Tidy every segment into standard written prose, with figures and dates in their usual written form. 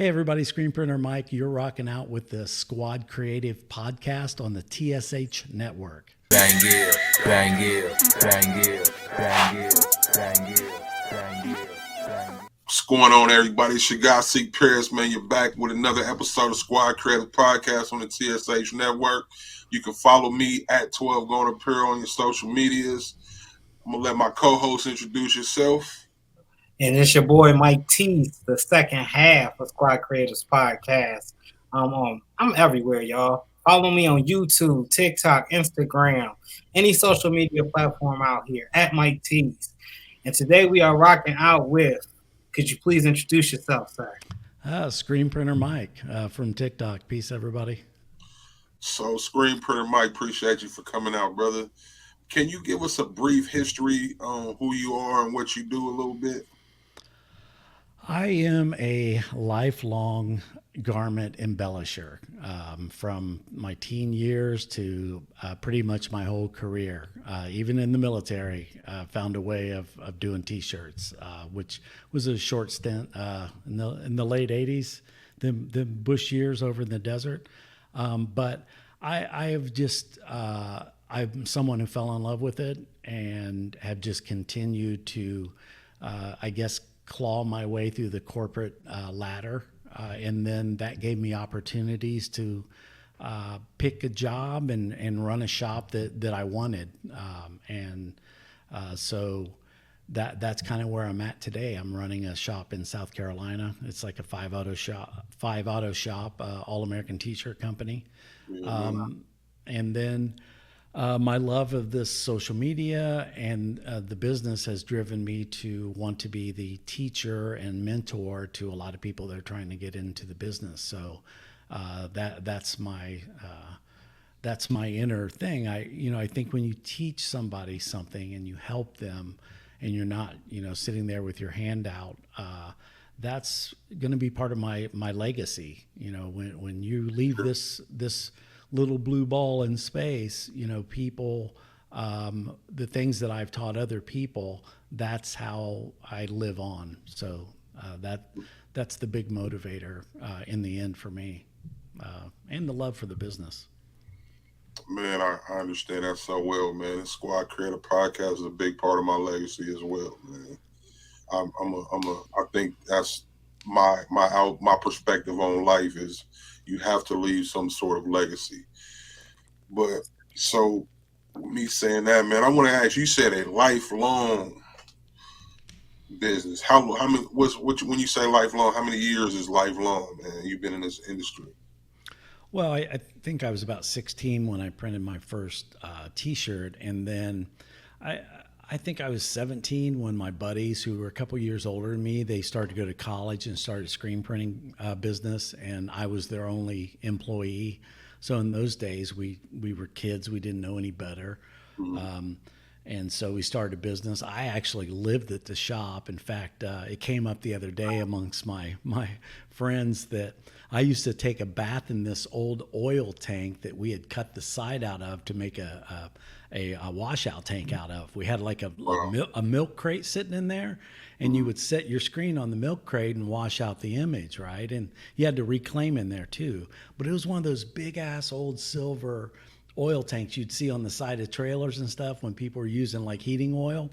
Hey, everybody, Screen Printer Mike. You're rocking out with the Squad Creative podcast on the TSH Network. Bang yeah, bang yeah, bang yeah, bang yeah, bang yeah, bang yeah, bang yeah. What's going on, everybody? It's your guy, C. Paris, man. You're back with another episode of Squad Creative Podcast on the TSH Network. You can follow me at 12 Going Apparel on your social medias. I'm going to let my co-host introduce yourself. And it's your boy Mike T, the second half of Squad Creators Podcast. I'm everywhere, y'all. Follow me on YouTube, TikTok, Instagram, any social media platform out here at Mike T's. And today we are rocking out with, could you please introduce yourself, sir? Screen Printer Mike from TikTok. Peace, everybody. So, Screen Printer Mike, appreciate you for coming out, brother. Can you give us a brief history on who you are and what you do a little bit? I am a lifelong garment embellisher from my teen years to pretty much my whole career. Even in the military, found a way of doing T-shirts, which was a short stint in the late 80s, the Bush years over in the desert. But I have just, I'm someone who fell in love with it and have just continued to, I guess, claw my way through the corporate ladder. And then that gave me opportunities to pick a job and run a shop that I wanted. So that's kind of where I'm at today. I'm running a shop in South Carolina. It's like a five auto shop, all American t-shirt company. And then my love of this social media and the business has driven me to want to be the teacher and mentor to a lot of people that are trying to get into the business. So that's my inner thing. I think when you teach somebody something and you help them, and you're not sitting there with your hand out, that's going to be part of my legacy. When you leave this little blue ball in space, people, the things that I've taught other people, that's how I live on. So that's the big motivator in the end for me, and the love for the business. Man, I understand that so well, man. The Squad Creative Podcast is a big part of my legacy as well, man. I think that's my perspective on life is you have to leave some sort of legacy. But so me saying that, man, I want to ask you. Said a lifelong business. How many? When you say lifelong? How many years is lifelong, man? You've been in this industry. Well, I think I was about 16 when I printed my first T-shirt, and then I think I was 17 when my buddies, who were a couple years older than me, they started to go to college and started a screen printing business, and I was their only employee. So in those days, we were kids, we didn't know any better. Mm-hmm. And so we started a business. I actually lived at the shop. In fact, it came up the other day amongst my friends that I used to take a bath in this old oil tank that we had cut the side out of to make a washout tank out of. We had like a milk crate sitting in there, and you would set your screen on the milk crate and wash out the image, right? And you had to reclaim in there too. But it was one of those big ass old silver oil tanks you'd see on the side of trailers and stuff when people were using like heating oil.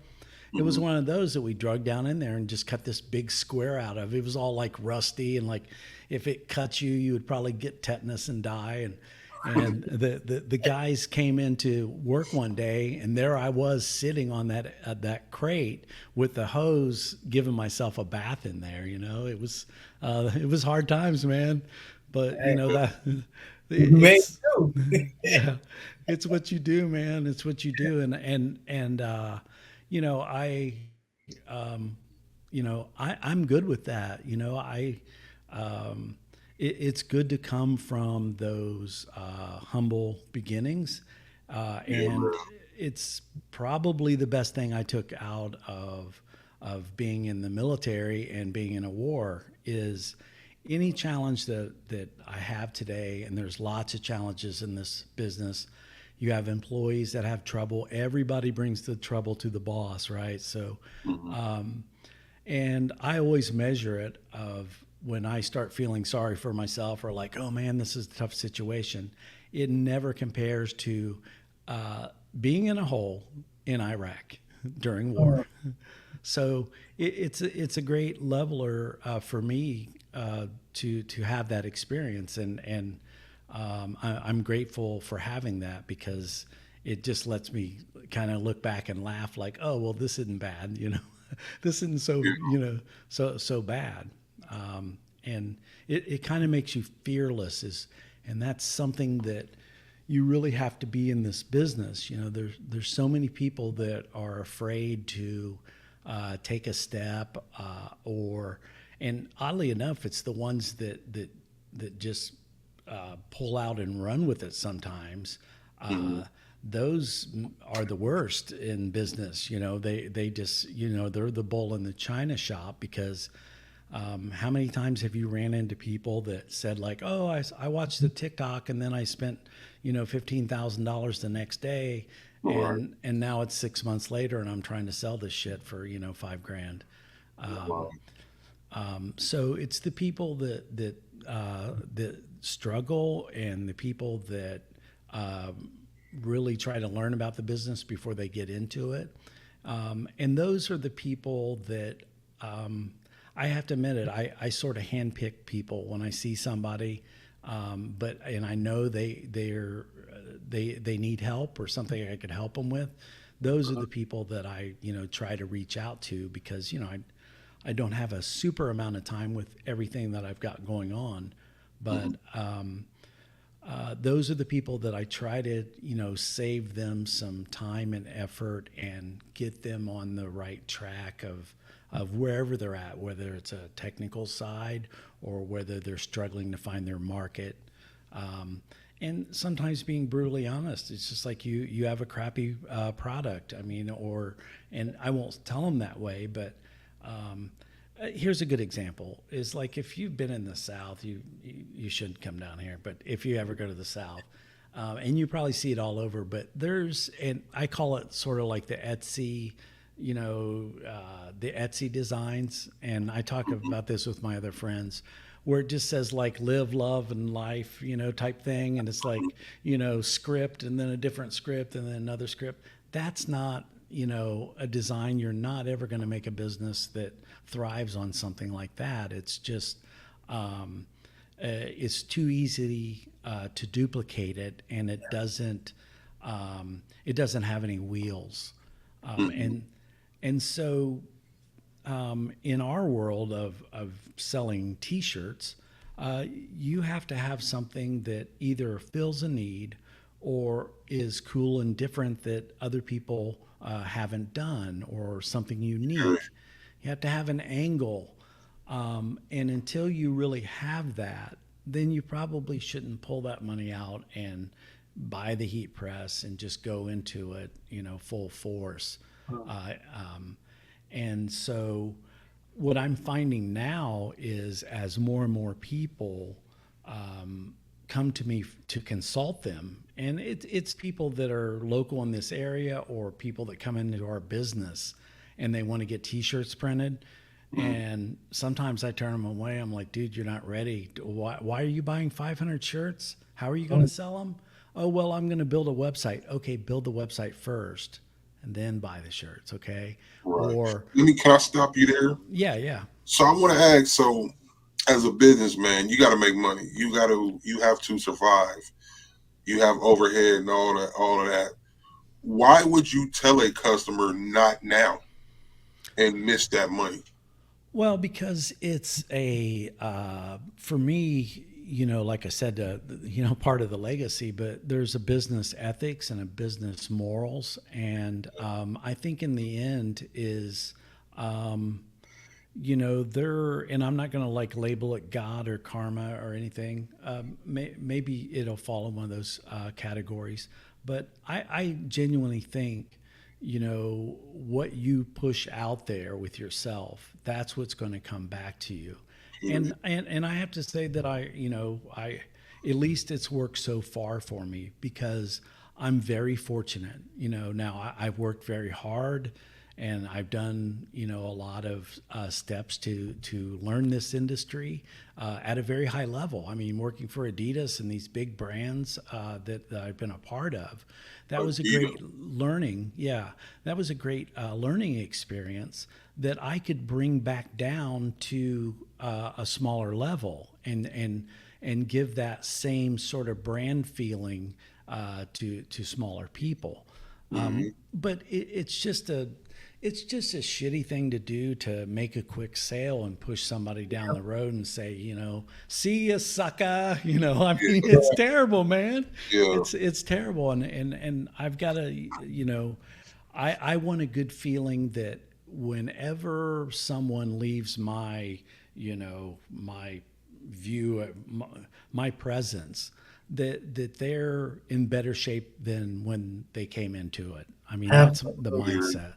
It was one of those that we drug down in there and just cut this big square out of. It was all like rusty, and like if it cut you, you would probably get tetanus and die. And the guys came into work one day, and there I was sitting on that crate with the hose, giving myself a bath in there. It was hard times, man. But that. It's, yeah, it's what you do, man. It's what you do. I'm good with that. It's good to come from those humble beginnings. And it's probably the best thing I took out of being in the military and being in a war is any challenge that I have today, and there's lots of challenges in this business. You have employees that have trouble. Everybody brings the trouble to the boss, right? So, and I always measure it of when I start feeling sorry for myself or like, oh man, this is a tough situation, it never compares to being in a hole in Iraq during war. So it's a great leveler for me to have that experience, and I'm grateful for having that because it just lets me kind of look back and laugh like, oh well, this isn't bad, you know, this isn't so you know so bad, and it kind of makes you fearless and that's something that you really have to be in this business. You know, there's so many people that are afraid to take a step, and oddly enough, it's the ones that just pull out and run with it sometimes. Those are the worst in business. You know, they just, you know, they're the bull in the china shop because how many times have you ran into people that said like, oh, I watched the TikTok and then I spent, you know, $15,000 the next day, and now it's 6 months later and I'm trying to sell this shit for, you know, $5,000. So it's the people that struggle and the people that really try to learn about the business before they get into it, and those are the people that I have to admit it. I sort of handpick people when I see somebody, and I know they need help or something I could help them with. Those are the people that I, you know, try to reach out to because, you know, I don't have a super amount of time with everything that I've got going on, but those are the people that I try to, you know, save them some time and effort and get them on the right track of wherever they're at, whether it's a technical side or whether they're struggling to find their market. And sometimes being brutally honest, it's just like you have a crappy product. I mean, and I won't tell them that way, but here's a good example is like if you've been in the South, you shouldn't come down here, but if you ever go to the South, and you probably see it all over, but and I call it sort of like the Etsy, you know, the Etsy designs. And I talk about this with my other friends where it just says like live, love, and life, you know, type thing. And it's like, you know, script and then a different script and then another script. That's not, you know, a design. You're not ever going to make a business that thrives on something like that. It's just, it's too easy to duplicate it, and it doesn't have any wheels. And so in our world of selling T-shirts, you have to have something that either fills a need or is cool and different that other people haven't done, or something unique. You have to have an angle. And until you really have that, then you probably shouldn't pull that money out and buy the heat press and just go into it, you know, full force. And so what I'm finding now is as more and more people come to me to consult them, and it's people that are local in this area or people that come into our business and they want to get T-shirts printed. And sometimes I turn them away. I'm like, dude, you're not ready. Why are you buying 500 shirts? How are you going to sell them? Oh, well, I'm going to build a website. Okay, build the website first and then buy the shirts, okay? Right. Or can I stop you there? Yeah. So I want to ask, so as a businessman, you got to make money. You have to survive. You have overhead and all of that. Why would you tell a customer not now and miss that money? Well, because it's for me, you know, like I said, you know, part of the legacy, but there's a business ethics and a business morals. And I think in the end is, you know, and I'm not going to like label it God or karma or anything. Maybe it'll fall in one of those categories. But I genuinely think, you know, what you push out there with yourself, that's what's going to come back to you. And I have to say that at least it's worked so far for me because I'm very fortunate. You know, now I've worked very hard, and I've done, you know, a lot of steps to learn this industry at a very high level. I mean, working for Adidas and these big brands that I've been a part of, that was a great learning. Yeah, that was a great learning experience that I could bring back down to a smaller level and give that same sort of brand feeling to smaller people. But it's just a shitty thing to do, to make a quick sale and push somebody down the road and say, you know, see ya, sucker. You know, I mean, it's terrible, man. Yeah. It's terrible. And I've got to, you know, I want a good feeling that whenever someone leaves my, you know, my view, my presence, that they're in better shape than when they came into it. I mean, that's the mindset.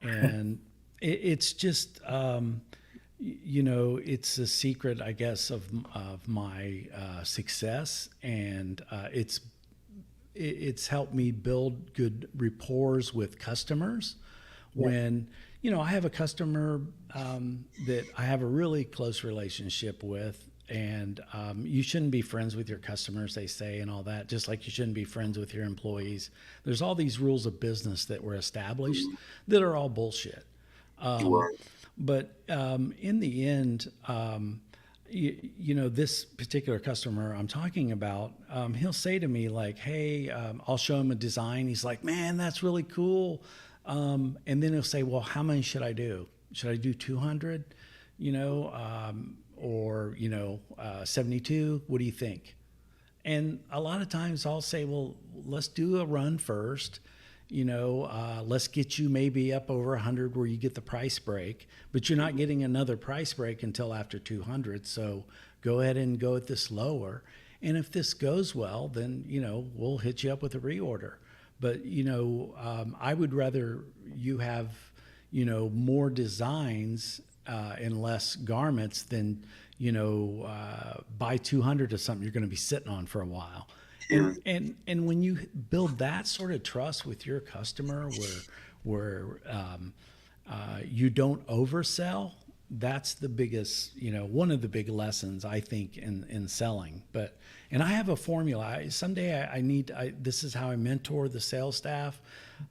And it's just, you know, it's a secret, I guess, of my success, and it's helped me build good rapport with customers. When, you know, I have a customer that I have a really close relationship with, and you shouldn't be friends with your customers, they say, and all that, just like you shouldn't be friends with your employees. There's all these rules of business that were established that are all bullshit. But in the end, you know, this particular customer I'm talking about, he'll say to me like, hey, I'll show him a design. He's like, man, that's really cool. And then he'll say, well, how many should I do? Should I do 200? You know, or, you know, 72, what do you think? And a lot of times I'll say, well, let's do a run first. You know, let's get you maybe up over 100 where you get the price break, but you're not getting another price break until after 200. So go ahead and go at this lower. And if this goes well, then, you know, we'll hit you up with a reorder. But, you know, I would rather you have, you know, more designs and less garments than, you know, buy 200 of something you're going to be sitting on for a while. And when you build that sort of trust with your customer, where you don't oversell, that's the biggest, you know, one of the big lessons I think in selling. And I have a formula. Someday this is how I mentor the sales staff,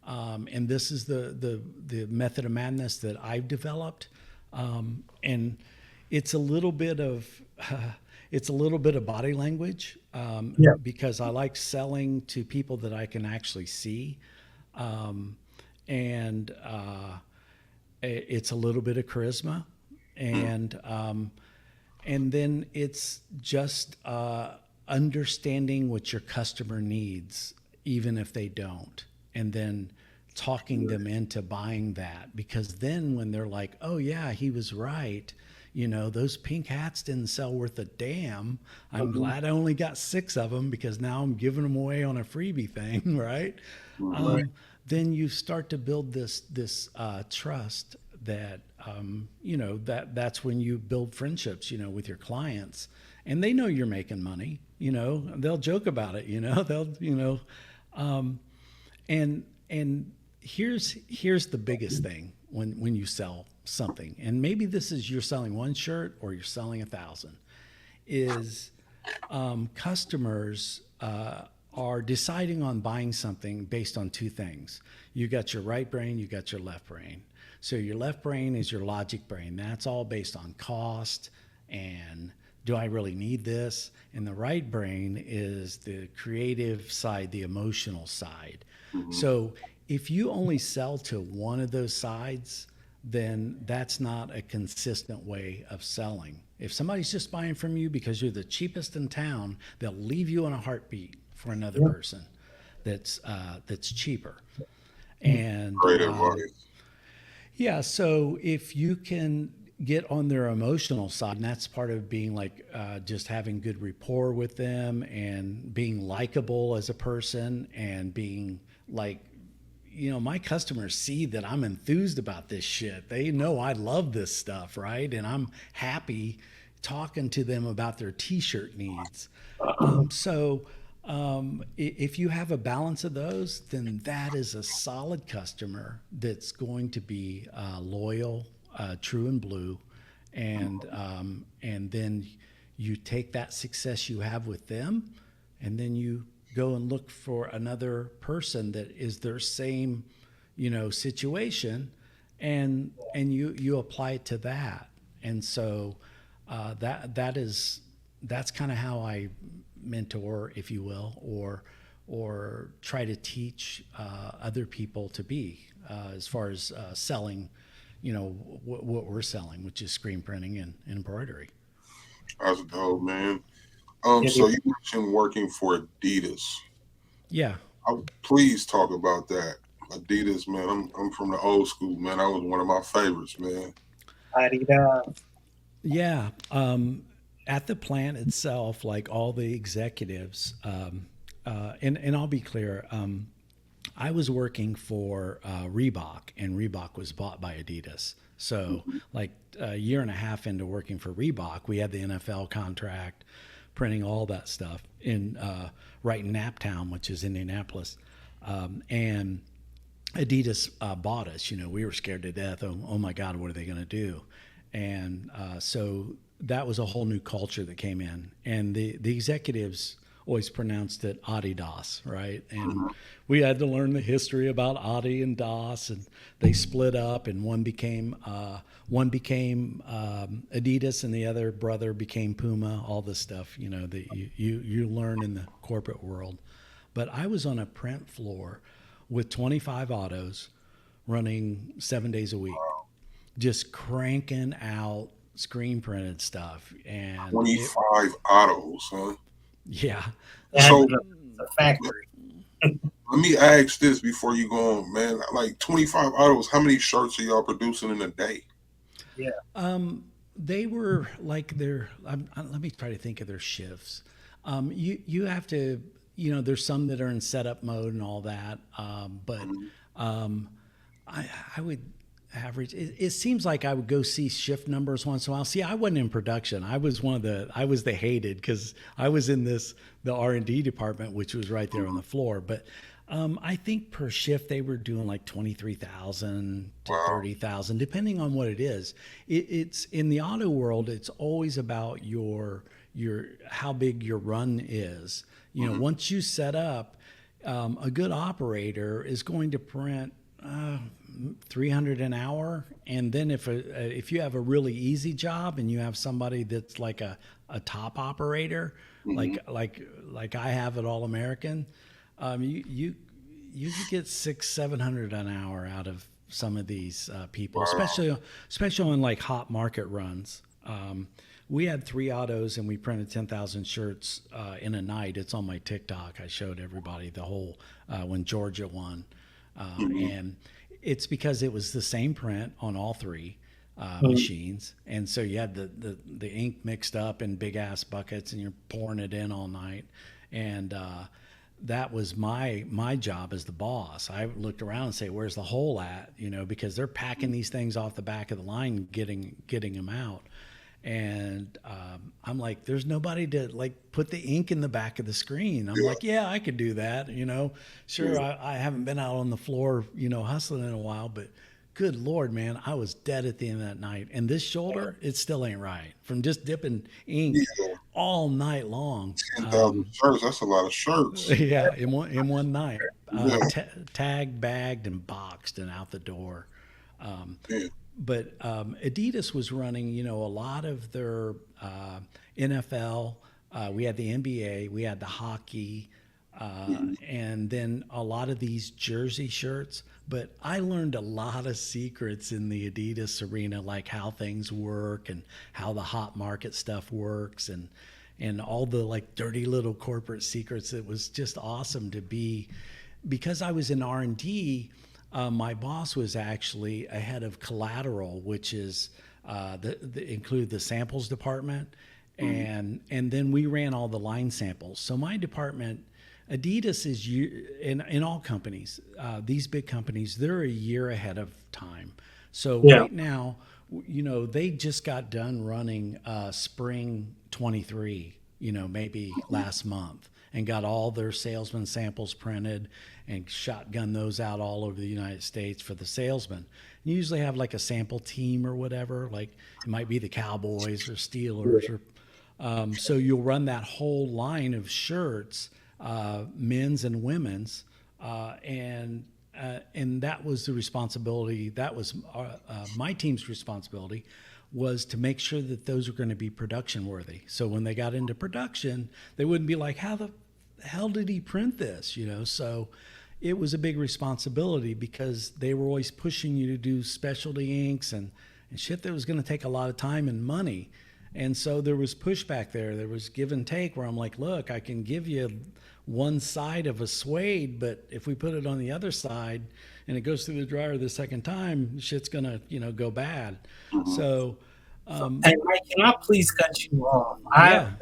and this is the method of madness that I've developed. And it's a little bit of body language, because I like selling to people that I can actually see, and it's a little bit of charisma, and then it's just understanding what your customer needs, even if they don't, and then talking them into buying that, because then when they're like, oh yeah, he was right, you know, those pink hats didn't sell worth a damn, I'm glad I only got 6 of them because now I'm giving them away on a freebie thing, right? Then you start to build this trust that, you know, that's when you build friendships, you know, with your clients, and they know you're making money, you know, they'll joke about it, you know, and here's the biggest thing when you sell something, and maybe this is you're selling one shirt or you're selling 1,000, is customers are deciding on buying something based on 2 things. You got your right brain, you got your left brain. So your left brain is your logic brain. That's all based on cost and do I really need this? And the right brain is the creative side, the emotional side. So if you only sell to one of those sides, then that's not a consistent way of selling. If somebody's just buying from you because you're the cheapest in town, they'll leave you in a heartbeat for another person that's cheaper. And great advice. Yeah, so if you can get on their emotional side, and that's part of being like just having good rapport with them and being likable as a person, and being like, you know, my customers see that I'm enthused about this shit. They know I love this stuff, right? And I'm happy talking to them about their t-shirt needs. So If you have a balance of those, then that is a solid customer that's going to be loyal, true and blue, and then you take that success you have with them, and then you go and look for another person that is their same, situation, and you apply it to that, and so that's kind of how I mentor, if you will, or try to teach other people to be as far as selling, what we're selling, which is screen printing and embroidery. That's dope, man. Yeah, So you mentioned working for Adidas. Yeah, Please talk about that. Adidas, man. I'm from the old school, man. That was one of my favorites, man. Adidas. yeah. At the plant itself, like all the executives, and I'll be clear. I was working for Reebok, and Reebok was bought by Adidas. So, like a year and a half into working for Reebok, we had the NFL contract, printing all that stuff in right in Naptown, which is Indianapolis, and Adidas bought us. We were scared to death. Oh my God, what are they going to do? And so that was a whole new culture that came in, and the executives always pronounced it Adidas, right? And we had to learn the history about Adi and Das, and they split up, and one became Adidas, and the other brother became Puma. All this stuff, that you learn in the corporate world. But I was on a print floor with 25 autos, running 7 days a week, just cranking out screen printed stuff, and 25 autos, huh? yeah. That's So a factory. let me ask this before you go on, man. Like 25 autos, how many shirts are y'all producing in a day? Yeah. They were like let me try to think of their shifts. You have to, there's some that are in setup mode and all that, but I would average. It seems like I would go see shift numbers once in a while. See, I wasn't in production. I was the hated, because I was in the R&D department, which was right there on the floor. But I think per shift they were doing like 23,000 to 30,000, depending on what it is. It's in the auto world. It's always about your how big your run is. Once you set up, a good operator is going to print 300 an hour, and then if you have a really easy job and you have somebody that's like a top operator, like I have at All American, you could get 600-700 an hour out of some of these people, especially on like hot market runs. We had 3 autos and we printed 10,000 shirts in a night. It's on my TikTok. I showed everybody the whole when Georgia won. And it's because it was the same print on all 3 machines, and so you had the ink mixed up in big ass buckets, and you're pouring it in all night, and that was my job as the boss. I looked around and say, "Where's the hole at?" Because they're packing these things off the back of the line, getting them out. And I'm like, there's nobody to like put the ink in the back of the screen. I'm like, yeah, I could do that. Sure. I haven't been out on the floor, hustling in a while, but good Lord, man, I was dead at the end of that night. And this shoulder, it still ain't right from just dipping ink all night long. 10,000 shirts, that's a lot of shirts. Yeah. In one night, tagged, bagged, and boxed and out the door. But Adidas was running, a lot of their NFL. We had the NBA, we had the hockey, and then a lot of these jersey shirts. But I learned a lot of secrets in the Adidas arena, like how things work and how the hot market stuff works, and all the like dirty little corporate secrets. It was just awesome to be, because I was in R&D. My boss was actually a head of collateral, which is include the samples department, and then we ran all the line samples. So my department, Adidas is in all companies, these big companies, they're a year ahead of time. So right now, they just got done running spring 23, maybe last month. and got all their salesman samples printed and shotgun those out all over the United States for the salesmen. You usually have like a sample team or whatever, like it might be the Cowboys or Steelers or so you'll run that whole line of shirts, men's and women's, and that was the responsibility. That was my team's responsibility, was to make sure that those were going to be production worthy. So when they got into production, they wouldn't be like, "How the hell did he print this?" So it was a big responsibility because they were always pushing you to do specialty inks and shit that was going to take a lot of time and money. And so there was pushback there. There was give and take where I'm like, look, I can give you one side of a suede, but if we put it on the other side and it goes through the dryer the second time, shit's going to, go bad. So, hey, Mike, can I please cut you off? yeah.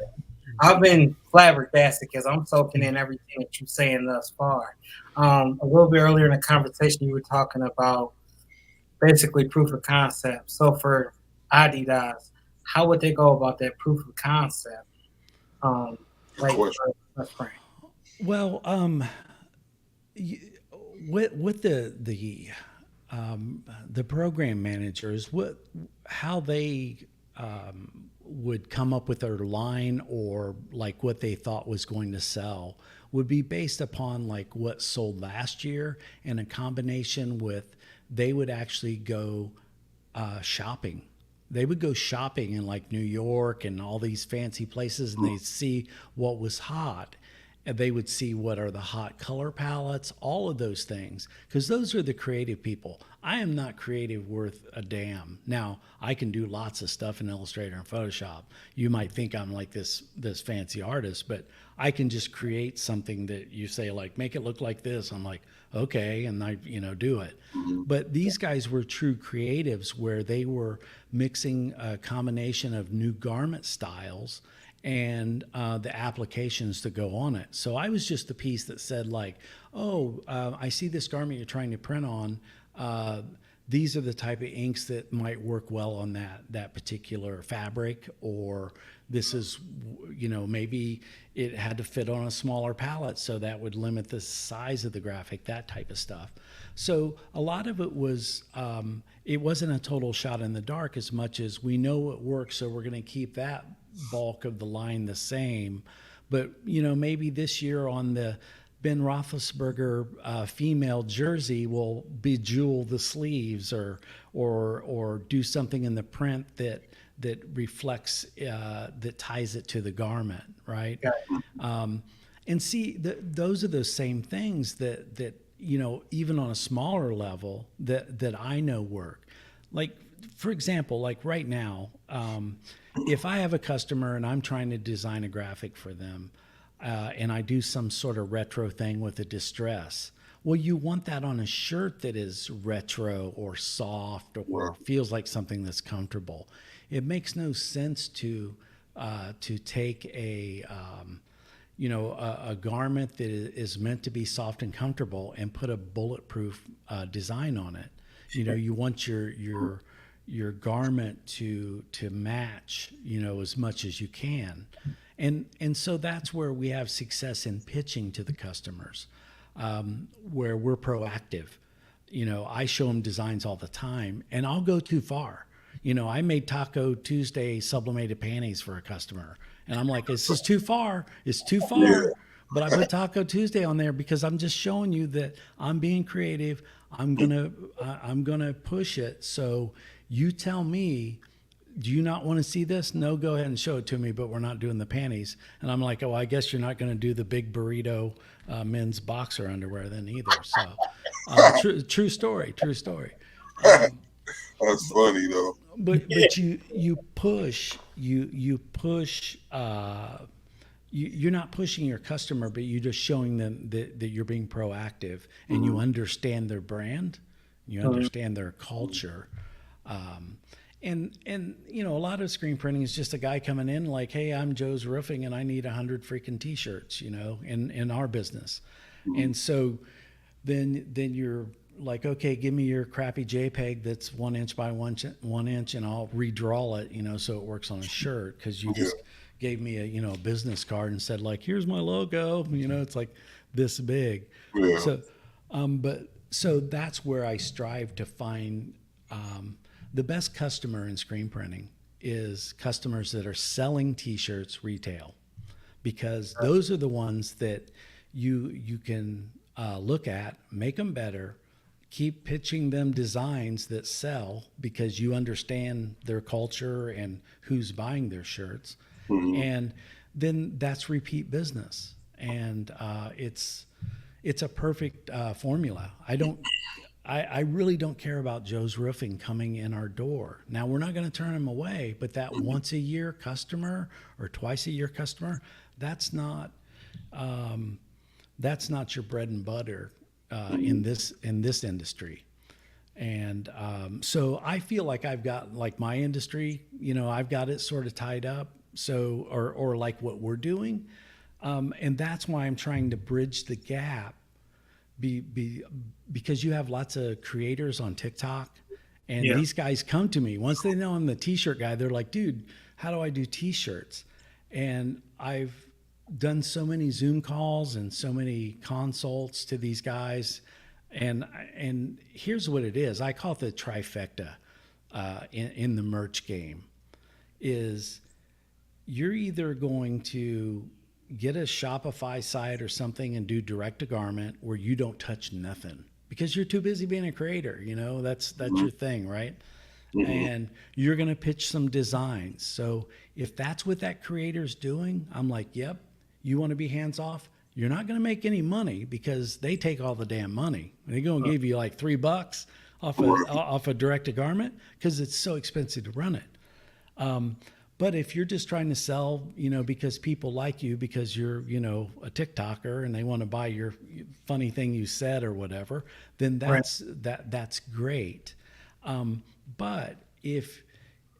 I've been flabbergasted because I'm soaking in everything that you're saying thus far. A little bit earlier in the conversation, you were talking about basically proof of concept. So for Adidas, how would they go about that proof of concept? Well, with the program managers, how they would come up with their line or like what they thought was going to sell would be based upon like what sold last year, and a combination with they would actually go shopping. They would go shopping in like New York and all these fancy places, and they'd see what was hot. And they would see what are the hot color palettes, all of those things, because those are the creative people. I am not creative worth a damn. Now, I can do lots of stuff in Illustrator and Photoshop. You might think I'm like this fancy artist, but I can just create something that you say, like, make it look like this. I'm like, okay, and I, do it. But these guys were true creatives where they were mixing a combination of new garment styles and the applications to go on it. So I was just the piece that said like, I see this garment you're trying to print on. These are the type of inks that might work well on that particular fabric, or this is, maybe it had to fit on a smaller palette, so that would limit the size of the graphic, that type of stuff. So a lot of it was, it wasn't a total shot in the dark as much as we know it works, so we're going to keep that bulk of the line the same. But, maybe this year on the Ben Roethlisberger female jersey, will bejewel the sleeves or do something in the print that reflects, that ties it to the garment, right? And see, those are those same things that even on a smaller level that I know work. Like, for example, like right now, if I have a customer and I'm trying to design a graphic for them, and I do some sort of retro thing with a distress, well, you want that on a shirt that is retro or soft or feels like something that's comfortable. It makes no sense to take a garment that is meant to be soft and comfortable and put a bulletproof design on it. You want your garment to match, as much as you can. And so that's where we have success in pitching to the customers, where we're proactive. I show them designs all the time, and I'll go too far. I made Taco Tuesday sublimated panties for a customer, and I'm like, this is too far. It's too far. But I put Taco Tuesday on there because I'm just showing you that I'm being creative. I'm gonna push it. So you tell me, do you not want to see this? No, go ahead and show it to me, but we're not doing the panties. And I'm like, I guess you're not going to do the big burrito men's boxer underwear then either. So true story. That's funny though. But you push. You're not pushing your customer, but you're just showing them that you're being proactive and you understand their brand, you understand their culture. And a lot of screen printing is just a guy coming in like, hey, I'm Joe's Roofing and I need 100 freaking t-shirts, in our business. And so then you're like, okay, give me your crappy JPEG that's 1 inch by 1 inch, and I'll redraw it, so it works on a shirt. Because you Yeah. just gave me a business card and said like, here's my logo. It's like this big. Yeah. So that's where I strive to find the best customer in screen printing is customers that are selling T-shirts retail, because those are the ones that you can look at, make them better, keep pitching them designs that sell because you understand their culture and who's buying their shirts, and then that's repeat business, and it's a perfect formula. I really don't care about Joe's Roofing coming in our door. Now, we're not going to turn him away, but that once a year customer or twice a year customer, that's not your bread and butter in this industry. And so I feel like I've got like my industry, I've got it sort of tied up. So, or like what we're doing. And that's why I'm trying to bridge the gap because you have lots of creators on TikTok, and Yeah. these guys come to me once they know I'm the T-shirt guy. They're like, dude, how do I do T-shirts? And I've done so many Zoom calls and so many consults to these guys. And here's what it is. I call it the trifecta in the merch game is you're either going to get a Shopify site or something and do direct to garment where you don't touch nothing because you're too busy being a creator. That's your thing, right? And you're going to pitch some designs. So if that's what that creator's doing, I'm like, yep, you want to be hands off? You're not going to make any money because they take all the damn money. They're going to give you like $3 off a direct to garment because it's so expensive to run it. But if you're just trying to sell, because people like you because you're, a TikToker and they want to buy your funny thing you said or whatever, then that's great. But if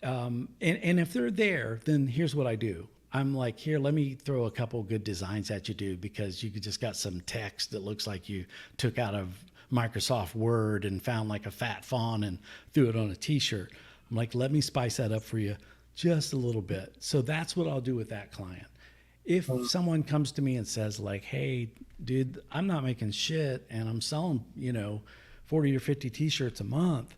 and if they're there, then here's what I do. I'm like, here, let me throw a couple good designs at you, dude, because you just got some text that looks like you took out of Microsoft Word and found like a fat font and threw it on a T-shirt. I'm like, let me spice that up for you just a little bit. So that's what I'll do with that client. If someone comes to me and says like, hey, dude, I'm not making shit and I'm selling, 40 or 50 T-shirts a month.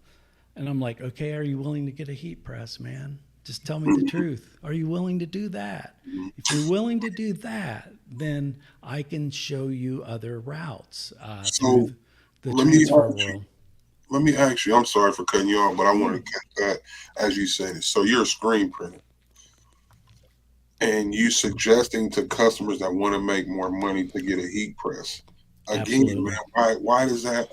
And I'm like, okay, are you willing to get a heat press, man? Just tell me the truth. Are you willing to do that? If you're willing to do that, then I can show you other routes So through the let me transfer ask you, world. I'm sorry for cutting you off, but I wanted to catch that as you said it. So you're a screen printer and you suggesting to customers that want to make more money to get a heat press. Again, Absolutely. man, why does that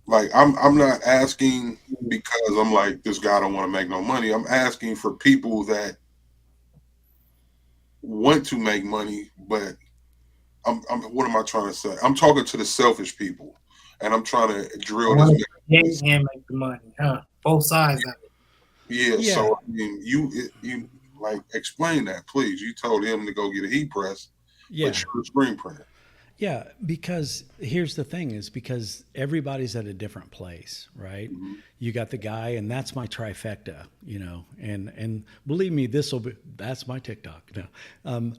like I'm not asking because I'm like this guy don't want to make no money. I'm asking for people that want to make money, but I'm what am I trying to say? I'm talking to the selfish people, and I'm trying to I drill this want man. to and make the money, huh? Both sides of it. Yeah, Yeah. so I mean, you like explain that, please. You told him to go get a heat press, Yeah. but you're a screen printer. Yeah, because here's the thing is because everybody's at a different place, right? Mm-hmm. You got the guy, and that's my trifecta, and believe me, that's my TikTok. No,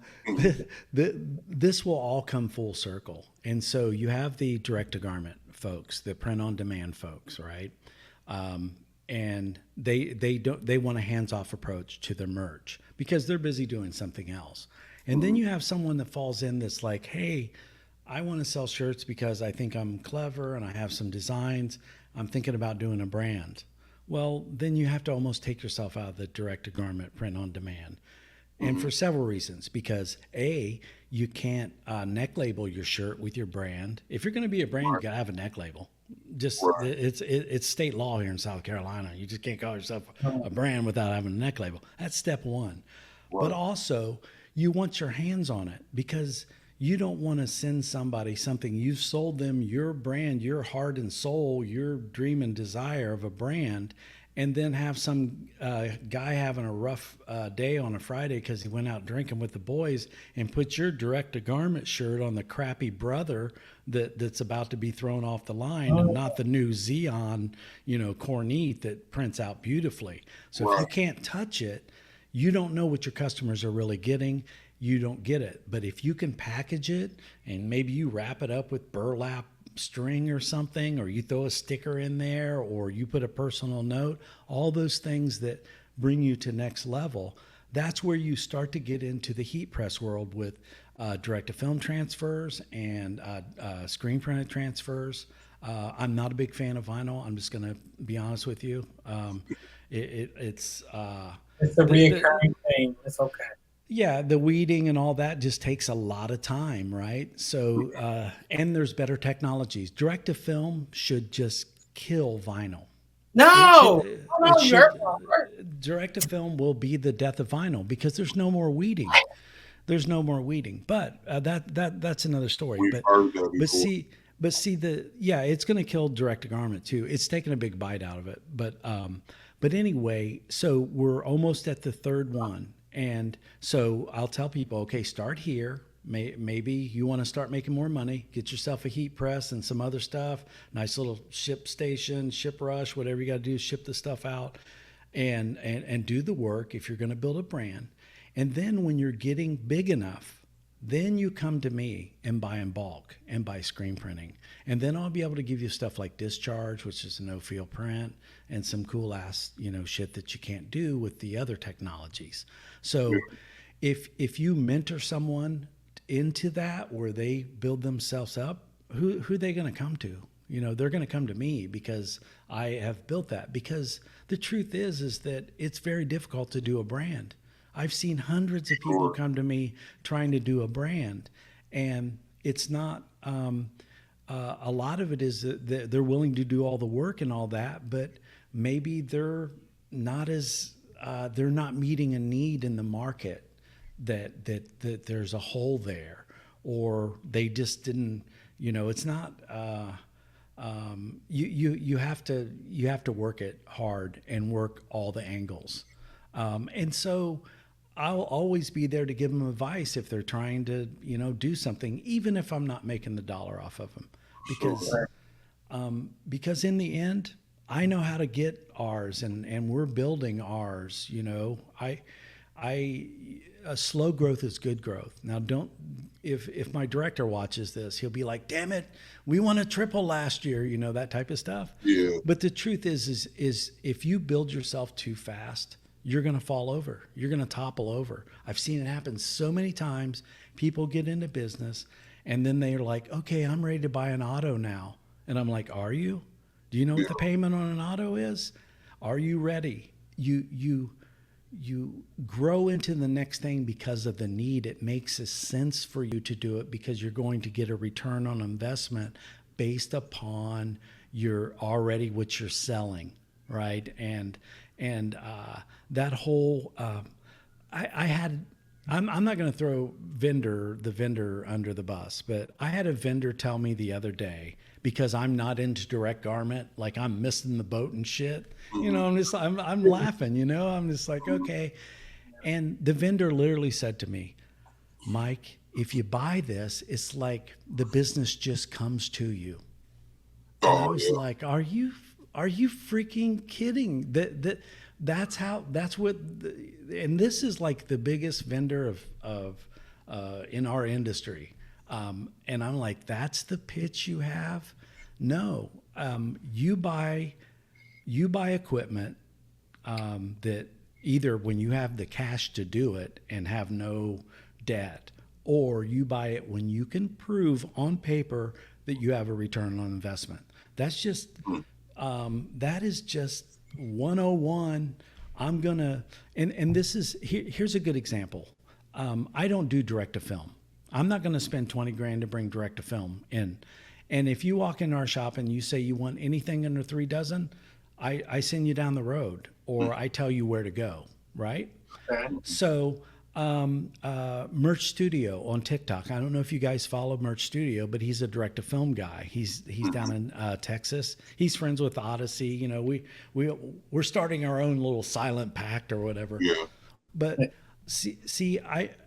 this will all come full circle. And so you have the direct to garment folks, the print on demand folks, right? And they want a hands off approach to their merch because they're busy doing something else. And then you have someone that falls in that's like, hey, I want to sell shirts because I think I'm clever and I have some designs. I'm thinking about doing a brand. Well, then you have to almost take yourself out of the direct to garment print on demand. And for several reasons, because A, you can't neck label your shirt with your brand. If you're going to be a brand, you got to have a neck label. Just it's state law here in South Carolina. You just can't call yourself a brand without having a neck label. That's step one. But also, you want your hands on it because you don't want to send somebody something you've sold them your brand, your heart and soul, your dream and desire of a brand, and then have some guy having a rough day on a Friday because he went out drinking with the boys, and put your direct to garment shirt on the crappy brother that's about to be thrown off the line, and not the new Xeon, Cornette that prints out beautifully. So if you can't touch it, you don't know what your customers are really getting. You don't get it. But if you can package it and maybe you wrap it up with burlap string or something, or you throw a sticker in there, or you put a personal note, all those things that bring you to next level, that's where you start to get into the heat press world with direct to film transfers and screen printed transfers. I'm not a big fan of vinyl. I'm just going to be honest with you. It's a reoccurring thing. It's okay. Yeah, the weeding and all that just takes a lot of time, right? So, and there's better technologies. Direct to film should just kill vinyl. No, direct to film will be the death of vinyl because there's no more weeding. There's no more weeding. But that's another story. But see it's going to kill direct to garment too. It's taken a big bite out of it. But anyway, so we're almost at the third one. And so I'll tell people, okay, start here. Maybe you want to start making more money, get yourself a heat press and some other stuff, nice little ship station, ship rush, whatever you got to do, ship the stuff out and do the work if you're going to build a brand. And then when you're getting big enough, then you come to me and buy in bulk and buy screen printing. And then I'll be able to give you stuff like Discharge, which is a no-feel print, and some cool ass, shit that you can't do with the other technologies. So if you mentor someone into that where they build themselves up, who are they going to come to? They're going to come to me because I have built that. Because the truth is that it's very difficult to do a brand. I've seen hundreds of people come to me trying to do a brand, and it's not a lot of it is that they're willing to do all the work and all that, but maybe they're not meeting a need in the market that there's a hole there, or they just didn't, it's not, you have to work it hard and work all the angles. And so I'll always be there to give them advice if they're trying to, do something, even if I'm not making the dollar off of them, because in the end, I know how to get ours, and we're building ours. Slow growth is good growth. Now, if my director watches this, he'll be like, "Damn it, we won a triple last year," that type of stuff. Yeah. But the truth is if you build yourself too fast, you're going to fall over. You're going to topple over. I've seen it happen so many times. People get into business, and then they're like, "Okay, I'm ready to buy an auto now," and I'm like, "Are you? Do you know what the payment on an auto is? Are you ready?" You grow into the next thing because of the need. It makes a sense for you to do it because you're going to get a return on investment based upon what you're selling, right? And that whole I'm not going to throw the vendor under the bus, but I had a vendor tell me the other day, because I'm not into direct garment, like I'm missing the boat and shit. I'm laughing, I'm just like, okay. And the vendor literally said to me, "Mike, if you buy this, it's like the business just comes to you." And I was like, are you freaking kidding? And this is like the biggest vendor of in our industry. And I'm like, that's the pitch you have? No, you buy equipment that either when you have the cash to do it and have no debt, or you buy it when you can prove on paper that you have a return on investment. That's just that is just 101. And this is here's a good example. I don't do direct to film. I'm not going to spend 20 grand to bring direct to film in. And if you walk in our shop and you say you want anything under 3 dozen, I send you down the road, or I tell you where to go, right? Okay. So Merch Studio on TikTok. I don't know if you guys follow Merch Studio, but he's a direct to film guy. He's down in Texas. He's friends with Odyssey. You know, we're starting our own little silent pact or whatever. Yeah. But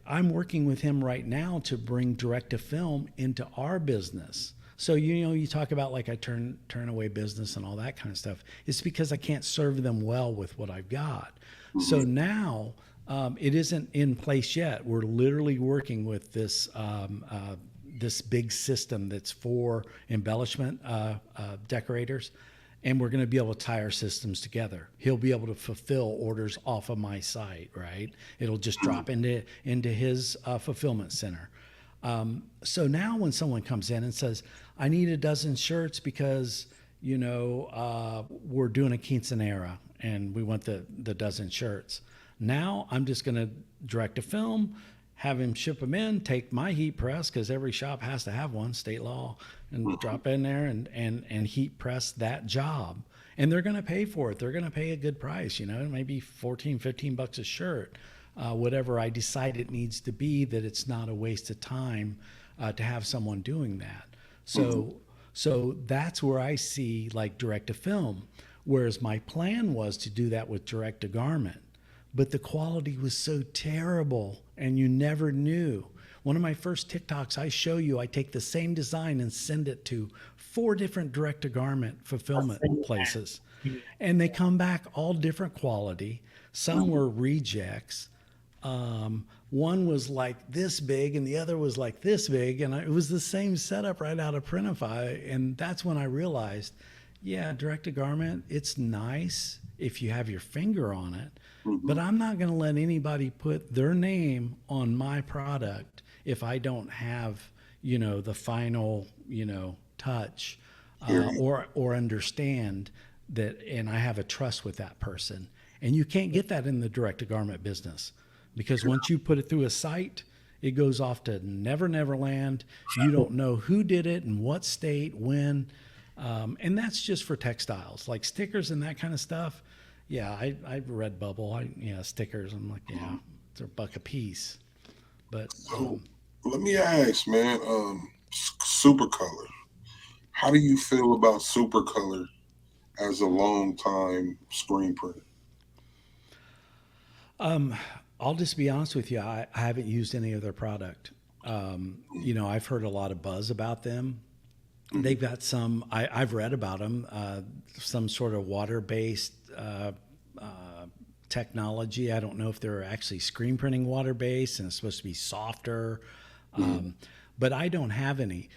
I'm working with him right now to bring direct to film into our business. So you talk about like I turn away business and all that kind of stuff. It's because I can't serve them well with what I've got. So now it isn't in place yet. We're literally working with this this big system that's for embellishment decorators, and we're going to be able to tie our systems together. He'll be able to fulfill orders off of my site, right? It'll just drop into his fulfillment center. So now when someone comes in and says, I need a dozen shirts because, we're doing a quinceanera and we want the dozen shirts. Now I'm just going to direct a film, have him ship them in, take my heat press, because every shop has to have one, state law, and drop in there and heat press that job. And they're going to pay for it. They're going to pay a good price, maybe 14, 15 bucks a shirt. Whatever I decide it needs to be, that it's not a waste of time to have someone doing that. So that's where I see like direct to film, whereas my plan was to do that with direct to garment, but the quality was so terrible and you never knew. One of my first TikToks, I take the same design and send it to 4 different direct to garment fulfillment places, and they come back all different quality. Some were rejects. One was like this big and the other was like this big, and it was the same setup right out of Printify. And that's when I realized, yeah, direct to garment, it's nice if you have your finger on it, but I'm not going to let anybody put their name on my product if I don't have, the final, touch, or understand that, and I have a trust with that person. And you can't get that in the direct to garment business. Because once you put it through a site, it goes off to Never Never Land. You don't know who did it and what state, when. And that's just for textiles. Like stickers and that kind of stuff. Yeah, I've read Bubble. Stickers. I'm like, yeah, it's a buck a piece. But let me ask, man, Supercolor. How do you feel about Supercolor as a long time screen printer? I'll just be honest with you. I haven't used any of their product. I've heard a lot of buzz about them. They've got some, I've read about them, some sort of water-based technology. I don't know if they're actually screen printing water-based and it's supposed to be softer, but I don't have any.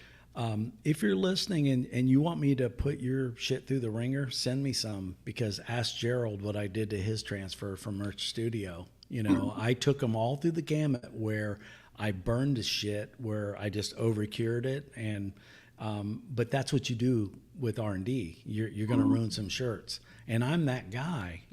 If you're listening and you want me to put your shit through the ringer, send me some, because ask Gerald what I did to his transfer from Merch Studio. I took them all through the gamut where I burned the shit, where I just over cured it. And, but that's what you do with R&D. You're going to ruin some shirts. And I'm that guy,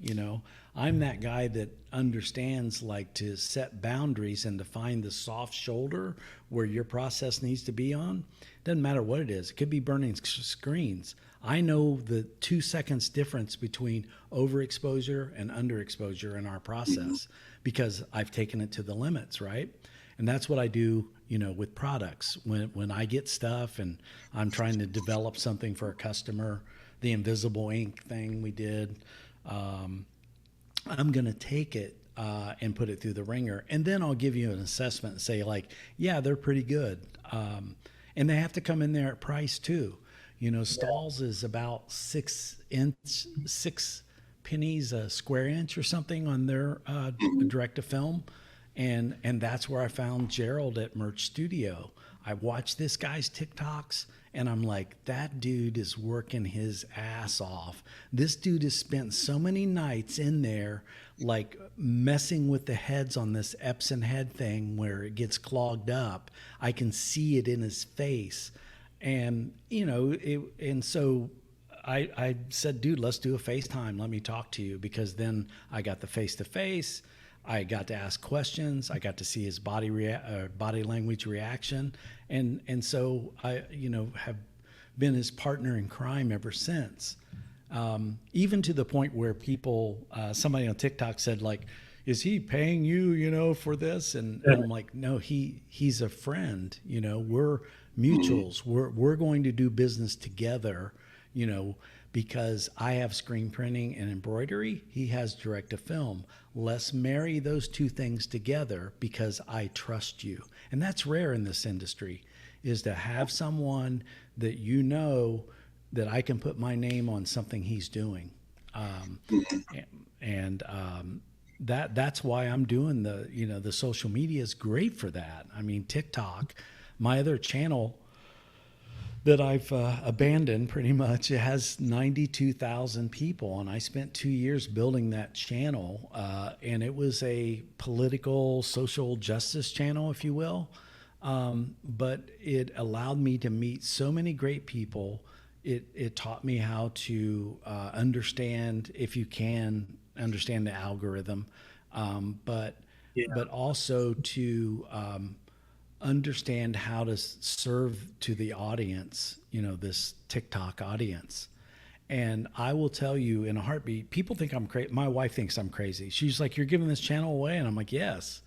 I'm that guy that understands like to set boundaries and to find the soft shoulder where your process needs to be on. Doesn't matter what it is. It could be burning screens. I know the 2 seconds difference between overexposure and underexposure in our process because I've taken it to the limits, right? And that's what I do, with products. When I get stuff and I'm trying to develop something for a customer, the invisible ink thing we did, I'm going to take it and put it through the ringer. And then I'll give you an assessment and say like, yeah, they're pretty good. And they have to come in there at price too. Stahl's is about 6 pennies a square inch or something on their direct to film. And that's where I found Gerald at Merch Studio. I watched this guy's TikToks and I'm like, that dude is working his ass off. This dude has spent so many nights in there, like messing with the heads on this Epson head thing where it gets clogged up. I can see it in his face. And, so I said, dude, let's do a FaceTime. Let me talk to you, because then I got the face-to-face. I got to ask questions. I got to see his body language reaction. And so I, have been his partner in crime ever since. Even to the point where people, somebody on TikTok said like, is he paying you, for this? And I'm like, no, he's a friend. We're mutuals. We're going to do business together, because I have screen printing and embroidery. He has direct to film. Let's marry those two things together because I trust you. And that's rare in this industry, is to have someone that that I can put my name on something he's doing. That's why I'm doing the social media is great for that. I mean, TikTok, my other channel that I've abandoned pretty much, it has 92,000 people, and I spent 2 years building that channel, and it was a political social justice channel, if you will. But it allowed me to meet so many great people. It taught me how to understand, if you can understand the algorithm, but also to understand how to serve to the audience, this TikTok audience. And I will tell you in a heartbeat, people think I'm crazy. My wife thinks I'm crazy. She's like, "You're giving this channel away?" And I'm like, "Yes."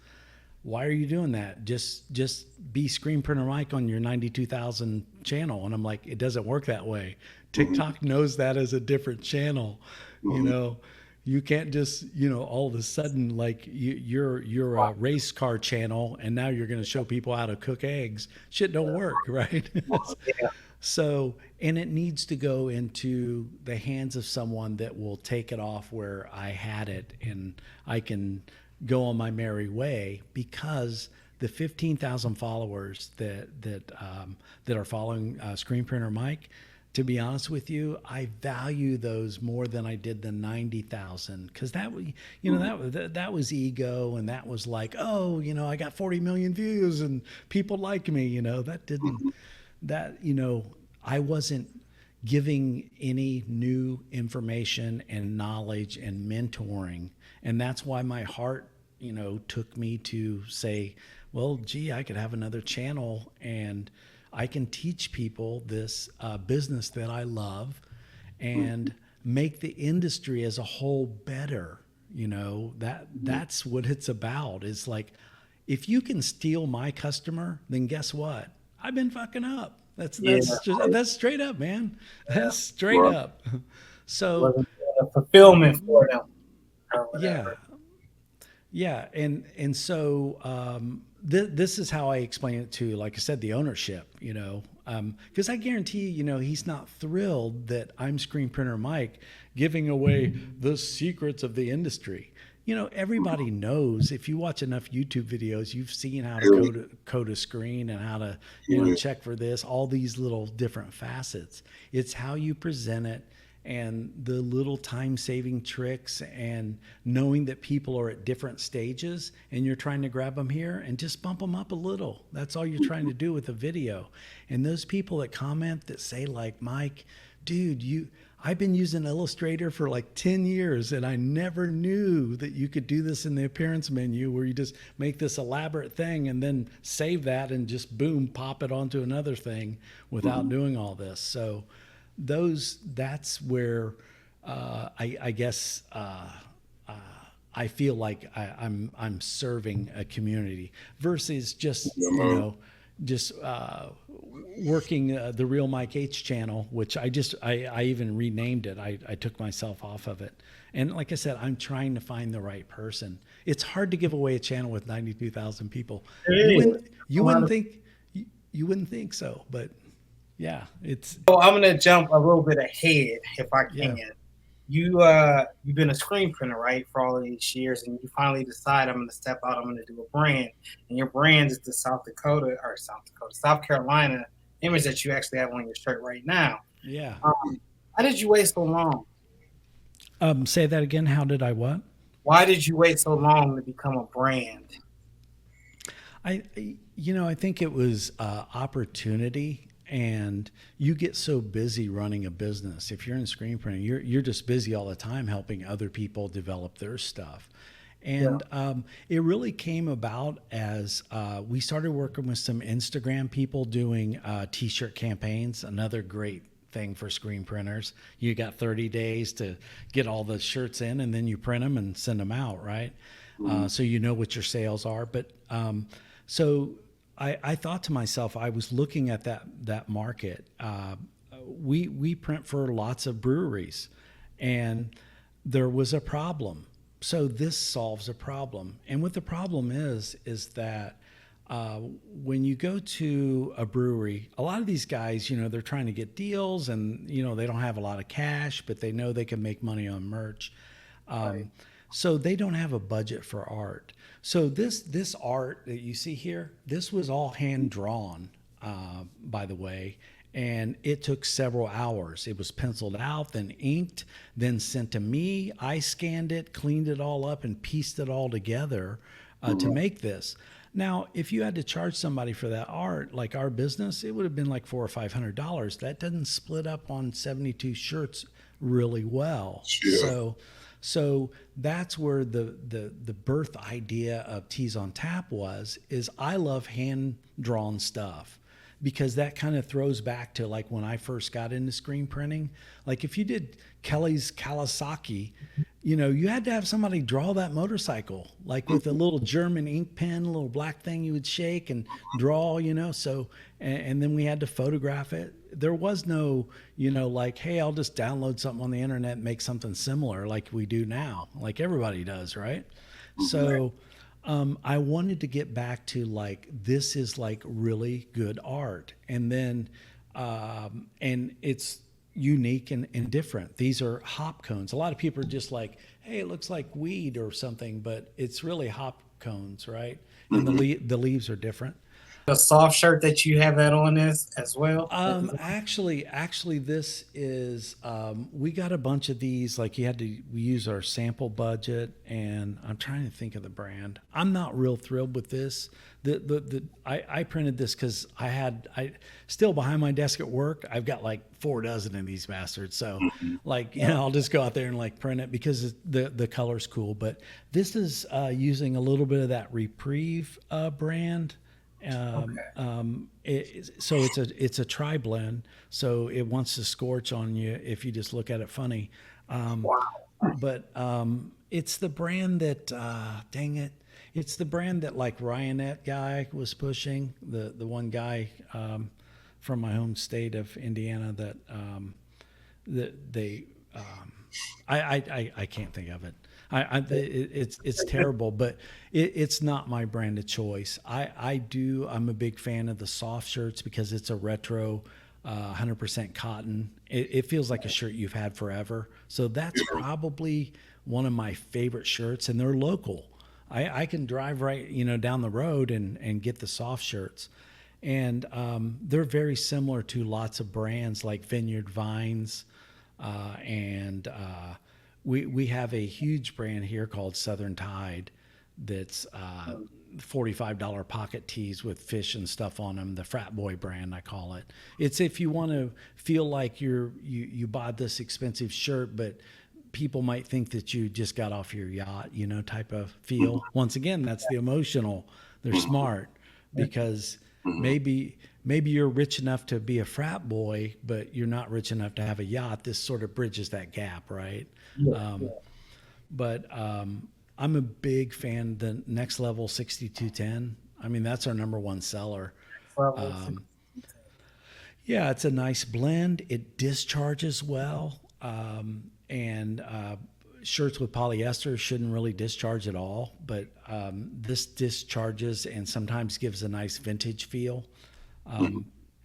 "Why are you doing that? Just be Screen Printer Mike on your 92,000 channel." And I'm like, "It doesn't work that way. TikTok knows that as a different channel. You can't just, all of a sudden, like you're a race car channel and now you're going to show people how to cook eggs. Shit don't work, right?" So, and it needs to go into the hands of someone that will take it off where I had it and I can go on my merry way, because the 15,000 followers that are following Screen Printer Mike, to be honest with you, I value those more than I did the 90,000, because that was ego, and that was like, oh, I got 40 million views and people like me. I wasn't giving any new information and knowledge and mentoring. And that's why my heart, took me to say, well, gee, I could have another channel and I can teach people this business that I love and make the industry as a whole better. That's what it's about. It's like, if you can steal my customer, then guess what? I've been fucking up. That's straight up, man. That's straight up. So fulfillment for them. Yeah. And so this is how I explain it to, like I said, the ownership, because I guarantee, he's not thrilled that I'm Screen Printer Mike giving away the secrets of the industry. Everybody knows, if you watch enough YouTube videos, you've seen how to code a screen and how to, check for this, all these little different facets. It's how you present it and the little time-saving tricks and knowing that people are at different stages and you're trying to grab them here and just bump them up a little. That's all you're trying to do with a video. And those people that comment that say like, "Mike, dude, I've been using Illustrator for like 10 years and I never knew that you could do this in the appearance menu where you just make this elaborate thing and then save that and just boom, pop it onto another thing without doing all this." So that's where I guess I feel like I'm serving a community versus just working the Real Mike H channel, which I even renamed it. I took myself off of it, and like I said, I'm trying to find the right person. It's hard to give away a channel with 92,000 people. You wouldn't think so, but. Yeah, it's. So I'm gonna jump a little bit ahead, if I can. Yeah. You've been a screen printer, right, for all of these years, and you finally decide, I'm gonna step out. I'm gonna do a brand, and your brand is the South Carolina image that you actually have on your shirt right now. Yeah. Why did you wait so long? Say that again. How did I what? Why did you wait so long to become a brand? I think it was opportunity. And you get so busy running a business. If you're in screen printing, you're just busy all the time helping other people develop their stuff. And it really came about as we started working with some Instagram people doing T-shirt campaigns. Another great thing for screen printers. You got 30 days to get all the shirts in, and then you print them and send them out, right? so you know what your sales are. But so I thought to myself, I was looking at that market. We print for lots of breweries, and there was a problem. So this solves a problem. And what the problem is that when you go to a brewery, a lot of these guys, they're trying to get deals, and they don't have a lot of cash, but they know they can make money on merch. Right. So they don't have a budget for art. So this art that you see here, this was all hand drawn, by the way, and it took several hours. It was penciled out, then inked, then sent to me. I scanned it, cleaned it all up, and pieced it all together to make this. Now, if you had to charge somebody for that art, like our business, it would have been like $400 or $500. That doesn't split up on 72 shirts really well. Yeah. So that's where the birth idea of Tees on Tap is I love hand drawn stuff, because that kind of throws back to like when I first got into screen printing. Like if you did Kelly's Kawasaki, you had to have somebody draw that motorcycle, like with a little German ink pen, a little black thing you would shake and draw, so, and then we had to photograph it. There was no, like, hey, I'll just download something on the internet and make something similar like we do now, like everybody does, right? So I wanted to get back to like, this is like really good art. And then, and it's unique and different. These are hop cones. A lot of people are just like, hey, it looks like weed or something, but it's really hop cones, right? And the leaves are different. The soft shirt that you have that on is as well. Actually, this is we got a bunch of these. Like we use our sample budget, and I'm trying to think of the brand. I'm not real thrilled with this. I printed this because I still behind my desk at work. I've got like 4 dozen of these bastards. So like I'll just go out there and like print it because the color's cool. But this is using a little bit of that Reprieve brand. So it's a tri blend, so it wants to scorch on you if you just look at it funny. Wow. But it's the brand that dang it, it's the brand that like Ryanette guy was pushing, the one guy from my home state of Indiana that they I can't think of it. It's terrible, but it's not my brand of choice. I'm a big fan of the soft shirts because it's a retro, 100% cotton. It feels like a shirt you've had forever. So that's probably one of my favorite shirts, and they're local. I can drive right, down the road and get the soft shirts. And they're very similar to lots of brands like Vineyard Vines, and we have a huge brand here called Southern Tide that's $45 pocket tees with fish and stuff on them. The frat boy brand, I call it. It's if you want to feel like you bought this expensive shirt, but people might think that you just got off your yacht, type of feel. Once again, that's the emotional. They're smart because maybe you're rich enough to be a frat boy, but you're not rich enough to have a yacht. This sort of bridges that gap, right? But I'm a big fan of the Next Level 6210. I mean, that's our number one seller. Yeah, it's a nice blend. It discharges well. And shirts with polyester shouldn't really discharge at all, but this discharges and sometimes gives a nice vintage feel.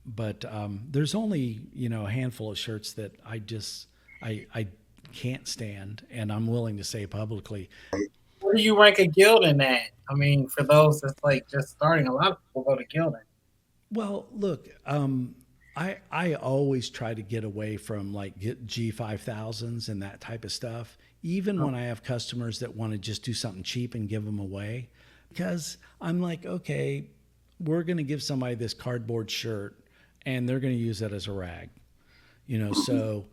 But there's only a handful of shirts that I can't stand, and I'm willing to say publicly. Where do you rank a Gildan at? I mean, for those that's like just starting, a lot of people go to Gildan. Well, look, I always try to get away from like G5000s and that type of stuff, even when I have customers that want to just do something cheap and give them away, because I'm like, okay, we're going to give somebody this cardboard shirt and they're going to use that as a rag, so,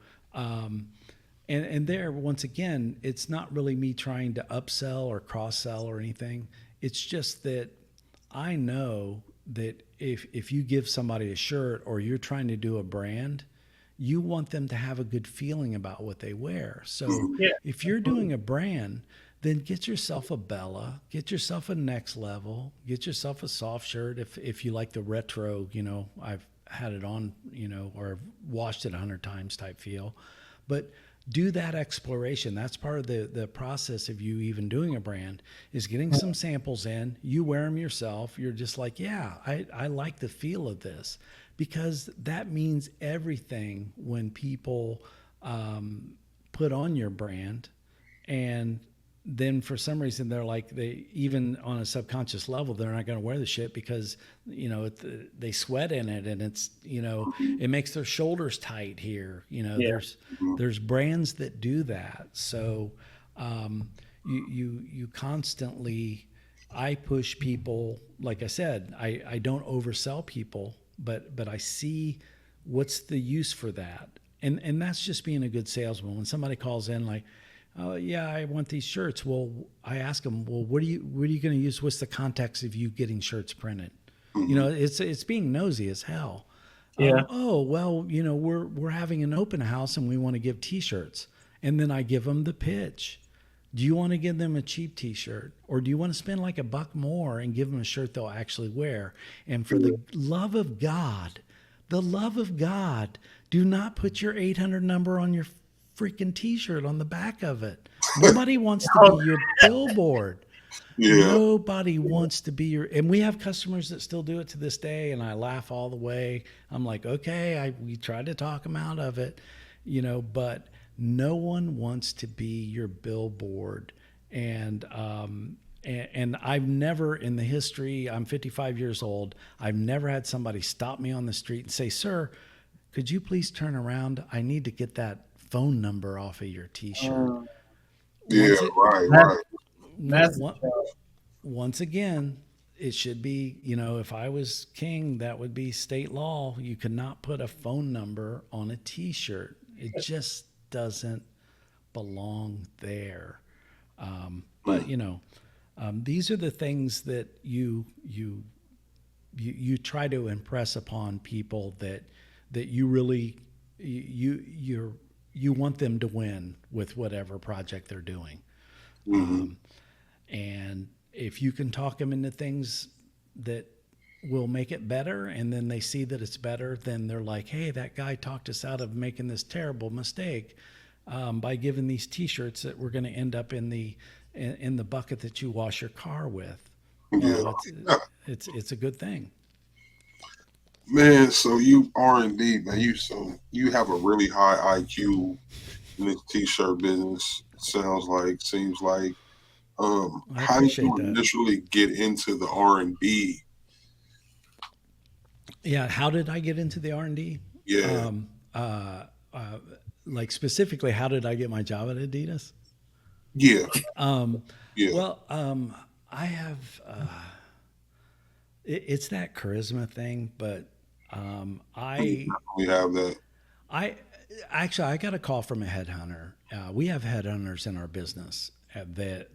and there, once again, it's not really me trying to upsell or cross sell or anything. It's just that I know that if you give somebody a shirt or you're trying to do a brand, you want them to have a good feeling about what they wear. So if you're doing a brand, then get yourself a Bella, get yourself a Next Level, get yourself a soft shirt if you like the retro, I've had it on, or I've washed it 100 times type feel. But do that exploration. That's part of the process of you even doing a brand, is getting some samples in. You wear them yourself. You're just like, yeah, I like the feel of this, because that means everything when people put on your brand. And then for some reason they're like, they even on a subconscious level, they're not going to wear the shit because they sweat in it, and it's it makes their shoulders tight here. There's brands that do that. So you constantly, I push people. Like I said, I don't oversell people, but I see what's the use for that, and that's just being a good salesman. When somebody calls in like, oh yeah, I want these shirts. Well, I ask them, well, what are you going to use? What's the context of you getting shirts printed? It's being nosy as hell. Yeah. Oh well, we're having an open house and we want to give T-shirts, and then I give them the pitch. Do you want to give them a cheap T-shirt, or do you want to spend like $1 more and give them a shirt they'll actually wear? And for the love of God, do not put your 800 number on your freaking T-shirt on the back of it. Nobody wants to be your billboard. Yeah. Nobody wants to be your, and we have customers that still do it to this day, and I laugh all the way. I'm like, okay, we tried to talk them out of it, but no one wants to be your billboard. And I've never, in the history, I'm 55 years old, I've never had somebody stop me on the street and say, sir, could you please turn around? I need to get that phone number off of your T-shirt. Yeah, right. Once again, it should be, if I was king, that would be state law. You could not put a phone number on a T-shirt. It just doesn't belong there. But these are the things that you try to impress upon people that you really you want them to win with whatever project they're doing. And if you can talk them into things that will make it better, and then they see that it's better, then they're like, hey, that guy talked us out of making this terrible mistake by giving these T-shirts that we're going to end up in the bucket that you wash your car with. It's a good thing. Man, so you R&D, man, you have a really high IQ in this T-shirt business. Seems like. How did you initially get into the R&D? Yeah, how did I get into the R&D? Yeah. Like specifically, how did I get my job at Adidas? Yeah. Yeah. Well, I have. It's that charisma thing, but I have that. I got a call from a headhunter. We have headhunters in our business that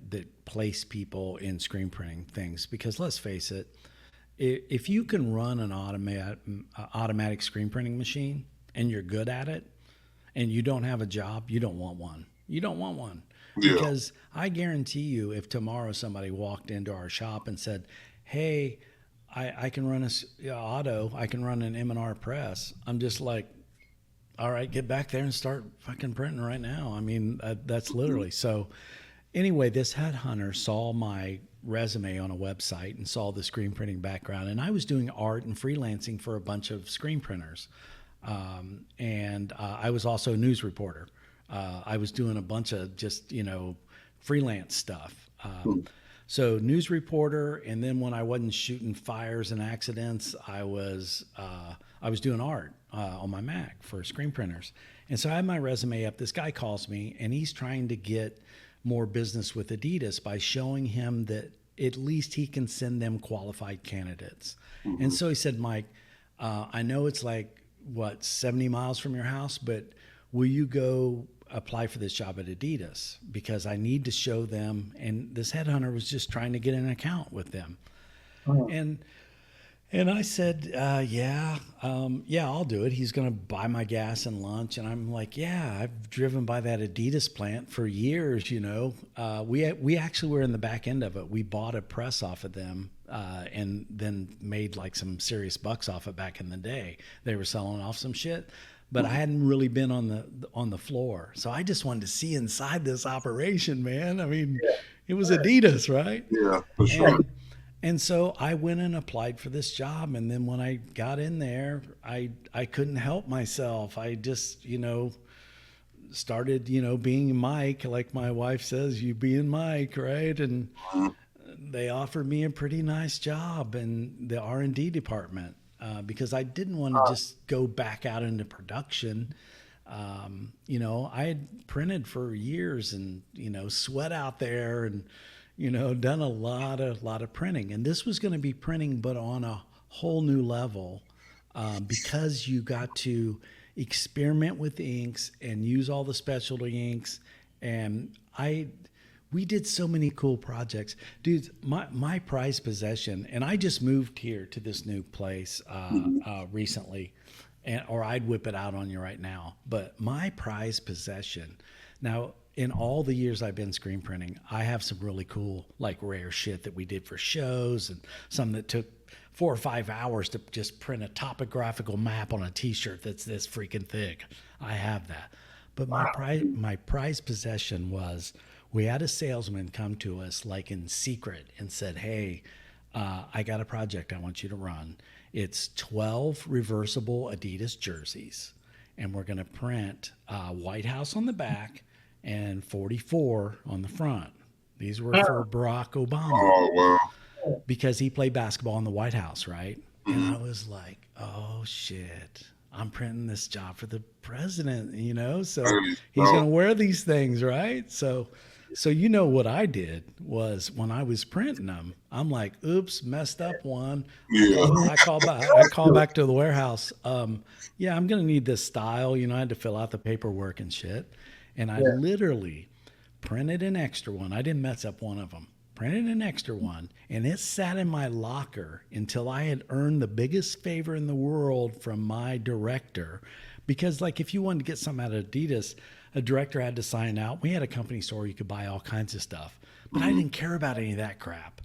place people in screen printing things, because let's face it, if you can run an automatic screen printing machine and you're good at it and you don't have a job, you don't want one. Because I guarantee you, if tomorrow somebody walked into our shop and said, hey, I can run I can run an M&R press, I'm just like, all right, get back there and start fucking printing right now. I mean, that's literally. So anyway, this headhunter saw my resume on a website and saw the screen printing background, and I was doing art and freelancing for a bunch of screen printers. And I was also a news reporter. I was doing a bunch of just, freelance stuff. So news reporter, and then when I wasn't shooting fires and accidents, I was doing art on my Mac for screen printers. And so I had my resume up. This guy calls me, and he's trying to get more business with Adidas by showing him that at least he can send them qualified candidates. And so he said, Mike, I know it's like, 70 miles from your house, but will you go apply for this job at Adidas? Because I need to show them. And this headhunter was just trying to get an account with them. And And I said, yeah, I'll do it. He's going to buy my gas and lunch. And I'm like, yeah, I've driven by that Adidas plant for years, you know. We actually were in the back end of it. We bought a press off of them and then made like some serious bucks off it back in the day. They were selling off some shit. But I hadn't really been on the floor. So I just wanted to see inside this operation, man. I mean, it was Adidas, right? Yeah, for sure. And so I went and applied for this job. And then when I got in there, I couldn't help myself. I just, started, being Mike, like my wife says, you being Mike, right? And they offered me a pretty nice job in the R&D department because I didn't want to just go back out into production. I had printed for years and, sweat out there and, done a lot of printing. And this was going to be printing, but on a whole new level because you got to experiment with inks and use all the specialty inks. And we did so many cool projects. Dude, my prized possession, and I just moved here to this new place recently, or I'd whip it out on you right now. But my prized possession, now, in all the years I've been screen printing, I have some really cool, like rare shit that we did for shows and some that took 4 or 5 hours to just print a topographical map on a t-shirt that's this freaking thick. I have that. But my prized possession was we had a salesman come to us like in secret and said, hey, I got a project I want you to run. It's 12 reversible Adidas jerseys, and we're going to print White House on the back and 44 on the front. These were for Barack Obama. Oh, wow. Because he played basketball in the White House, right? And I was like, oh, shit. I'm printing this job for the president, so he's going to wear these things, right? So what I did was when I was printing them, I'm like, oops, messed up one. Yeah. I call back to the warehouse. I'm going to need this style. I had to fill out the paperwork and shit. And I literally printed an extra one. I didn't mess up one of them. Printed an extra one, and it sat in my locker until I had earned the biggest favor in the world from my director. Because, like, if you wanted to get something out of Adidas, a director had to sign out. We had a company store, you could buy all kinds of stuff. But I didn't care about any of that crap.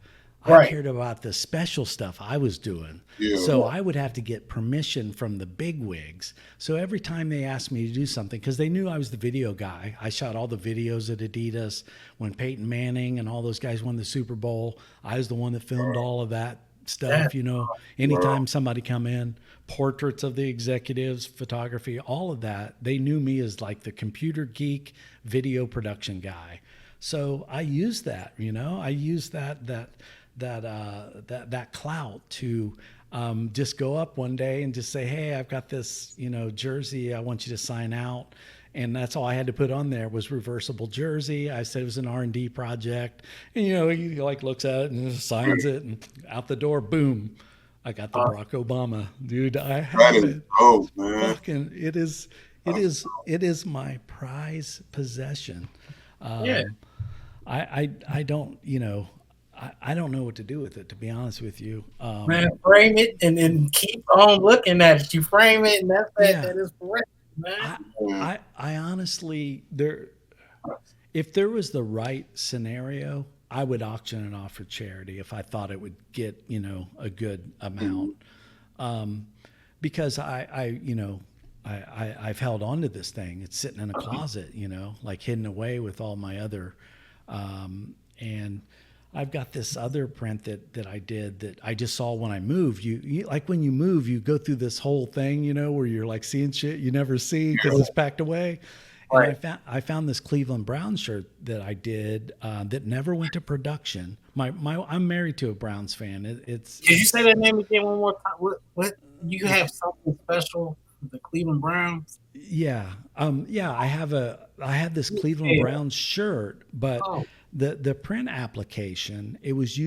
I cared about the special stuff I was doing. Yeah. So I would have to get permission from the big wigs. So every time they asked me to do something, because they knew I was the video guy, I shot all the videos at Adidas when Peyton Manning and all those guys won the Super Bowl. I was the one that filmed all of that stuff, anytime somebody come in, portraits of the executives, photography, all of that. They knew me as like the computer geek video production guy. So I used that, I used that clout to just go up one day and just say, hey, I've got this, jersey. I want you to sign out. And that's all I had to put on there was reversible jersey. I said it was an R&D project. And, he like looks at it and signs it and out the door, boom. I got the Barack Obama. Dude, I have it. Oh, man. Fucking, it is my prize possession. I don't, I don't know what to do with it, to be honest with you. Man, frame it and keep on looking at it. You frame it, and that's it. That is correct, man. I honestly, if there was the right scenario, I would auction it off for charity if I thought it would get, a good amount. Because I've held on to this thing. It's sitting in a closet, like hidden away with all my other, and I've got this other print that I did that I just saw when I moved. You like when you move, you go through this whole thing, where you're like seeing shit you never see because it's packed away. And I found this Cleveland Browns shirt that I did that never went to production. I'm married to a Browns fan. Did you say that name again one more time? What you have something special for the Cleveland Browns? Yeah. I had this Cleveland Browns shirt, but the print application, it was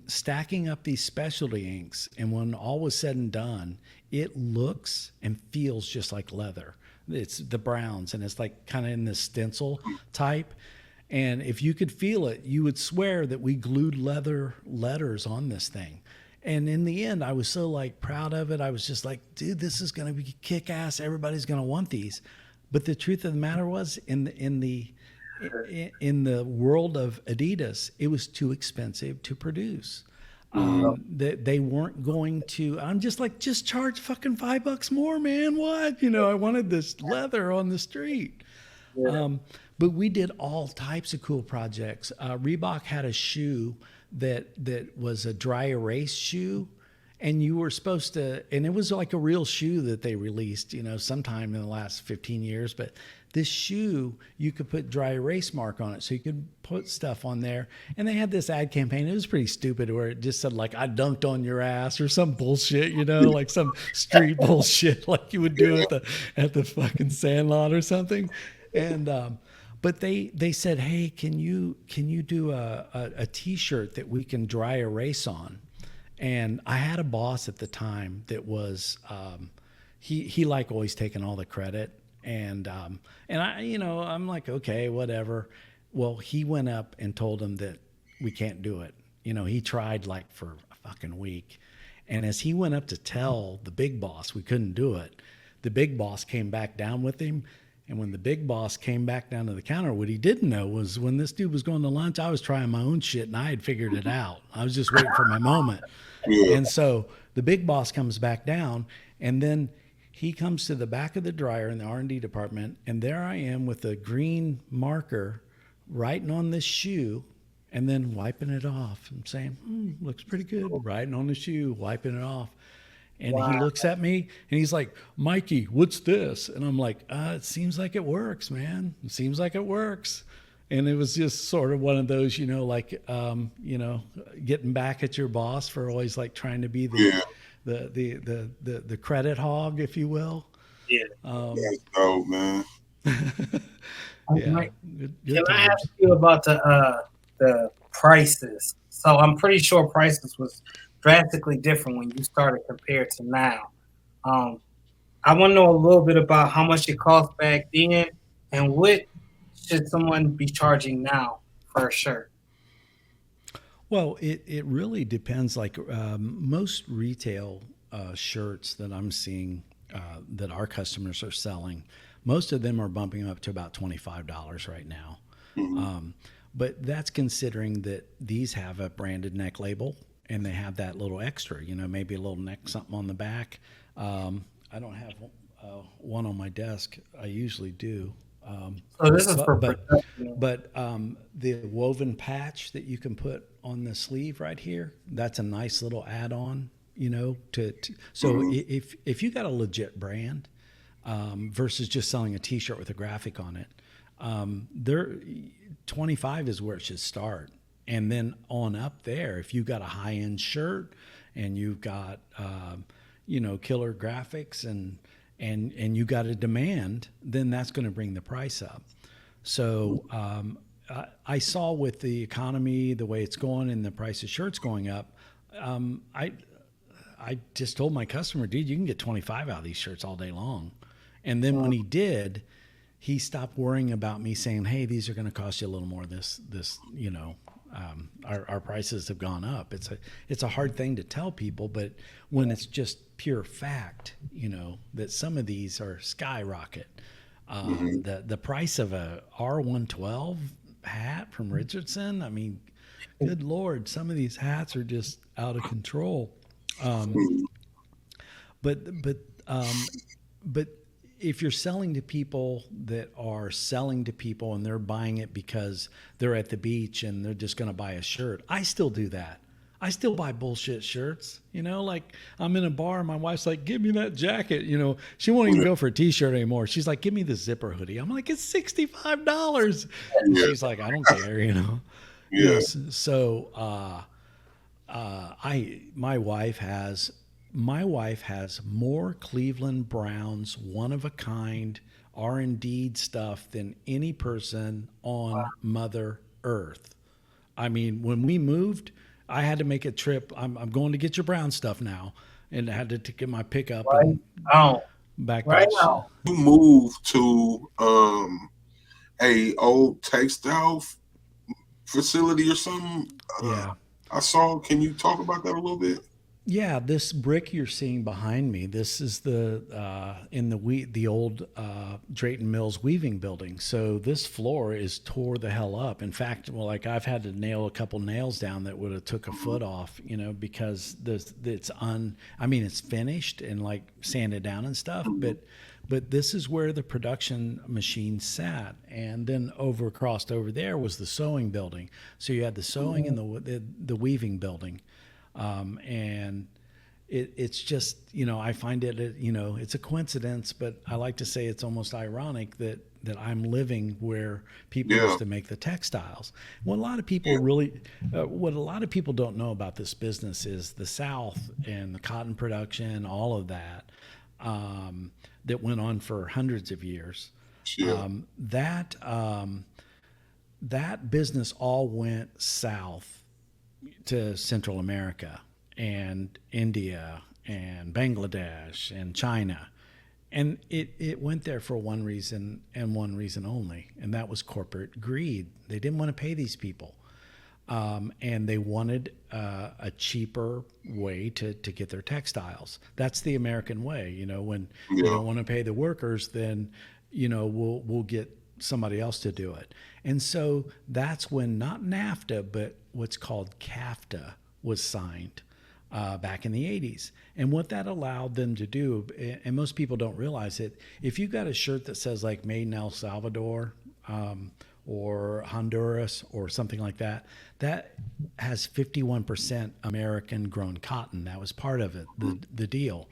stacking up these specialty inks, and when all was said and done, it looks and feels just like leather. It's the Browns, and it's like kind of in this stencil type. And if you could feel it, you would swear that we glued leather letters on this thing. And in the end, I was so like proud of it. I was just like, dude, this is going to be kick ass. Everybody's going to want these. But the truth of the matter was, in the world of Adidas, it was too expensive to produce. That they weren't going to. I'm just like, just charge fucking $5 more, man. What? I wanted this leather on the street. But we did all types of cool projects. Reebok had a shoe that was a dry erase shoe, and you were supposed to, and it was like a real shoe that they released, sometime in the last 15 years. But this shoe, you could put dry erase mark on it, so you could put stuff on there. And they had this ad campaign. It was pretty stupid, where it just said like, "I dunked on your ass" or some bullshit, like some street bullshit, like you would do at the fucking Sandlot or something. And but they said, "Hey, can you do a T-shirt that we can dry erase on?" And I had a boss at the time that was he like always taking all the credit, and I I'm like, okay, whatever. Well, he went up and told him that we can't do it. He tried like for a fucking week, and as he went up to tell the big boss we couldn't do it, the big boss came back down with him. And when the big boss came back down to the counter, what he didn't know was when this dude was going to lunch, I was trying my own shit and I had figured it out. I was just waiting for my moment. Yeah. And so the big boss comes back down, and then he comes to the back of the dryer in the R&D department, and there I am with a green marker writing on this shoe and then wiping it off and saying, looks pretty good. Writing on the shoe, wiping it off. And he looks at me and he's like, "Mikey, what's this?" And I'm like, "It seems like it works, man. It seems like it works." And it was just sort of one of those, getting back at your boss for always like trying to be the credit hog, if you will. Yeah. That's dope, man. Yeah. Can I ask you about the prices? So I'm pretty sure prices was drastically different when you started compared to now. I want to know a little bit about how much it cost back then, and what should someone be charging now for a shirt? Well, it really depends. Like most retail shirts that I'm seeing that our customers are selling, most of them are bumping up to about $25 right now. But that's considering that these have a branded neck label and they have that little extra, maybe a little neck something on the back. I don't have one on my desk. I usually do. So this is for but the woven patch that you can put on the sleeve right here, that's a nice little add-on, so if you got a legit brand versus just selling a T-shirt with a graphic on it, there 25 is where it should start. And then on up there, if you got a high-end shirt and you've got killer graphics and you got a demand, then that's going to bring the price up. So I saw with the economy, the way it's going and the price of shirts going up, I just told my customer, dude, you can get 25 out of these shirts all day long. And then when he did, he stopped worrying about me saying, "Hey, these are going to cost you a little more. Our prices have gone up." It's a hard thing to tell people, but when it's just pure fact, that some of these are skyrocket. The price of a R112 hat from Richardson, I mean, good Lord, some of these hats are just out of control. But if you're selling to people that are selling to people and they're buying it because they're at the beach and they're just going to buy a shirt, I still do that. I still buy bullshit shirts, like I'm in a bar and my wife's like, "Give me that jacket." She won't even go for a T-shirt anymore. She's like, "Give me the zipper hoodie." I'm like, "It's $65. And she's like, "I don't care." Yeah. Yes. So, my wife has more Cleveland Browns one of a kind R&D stuff than any person on Mother Earth. I mean, when we moved, I had to make a trip. I'm going to get your Brown stuff now, and I had to get my pickup and back. Right now, You moved to a old textile facility or something. Yeah. I saw. Can you talk about that a little bit? Yeah, this brick you're seeing behind me, this is the old Drayton Mills weaving building. So this floor is tore the hell up. In fact, well, like I've had to nail a couple nails down that would have took a foot off, because I mean, it's finished and like sanded down and stuff, but this is where the production machine sat, and then crossed over there was the sewing building. So you had the sewing and the weaving building. And it's just, I find it's a coincidence, but I like to say it's almost ironic that I'm living where people used to make the textiles. What a lot of people what a lot of people don't know about this business is the South and the cotton production, all of that, that went on for hundreds of years. Yeah. That business all went south to Central America and India and Bangladesh and China. And it went there for one reason and one reason only, and that was corporate greed. They didn't want to pay these people. And they wanted a cheaper way to get their textiles. That's the American way. When you don't want to pay the workers, then, we'll get somebody else to do it. And so that's when not NAFTA, but what's called CAFTA was signed back in the 80s. And what that allowed them to do, and most people don't realize it, if you got a shirt that says like made in El Salvador or Honduras or something like that, that has 51% American grown cotton. That was part of it, the deal.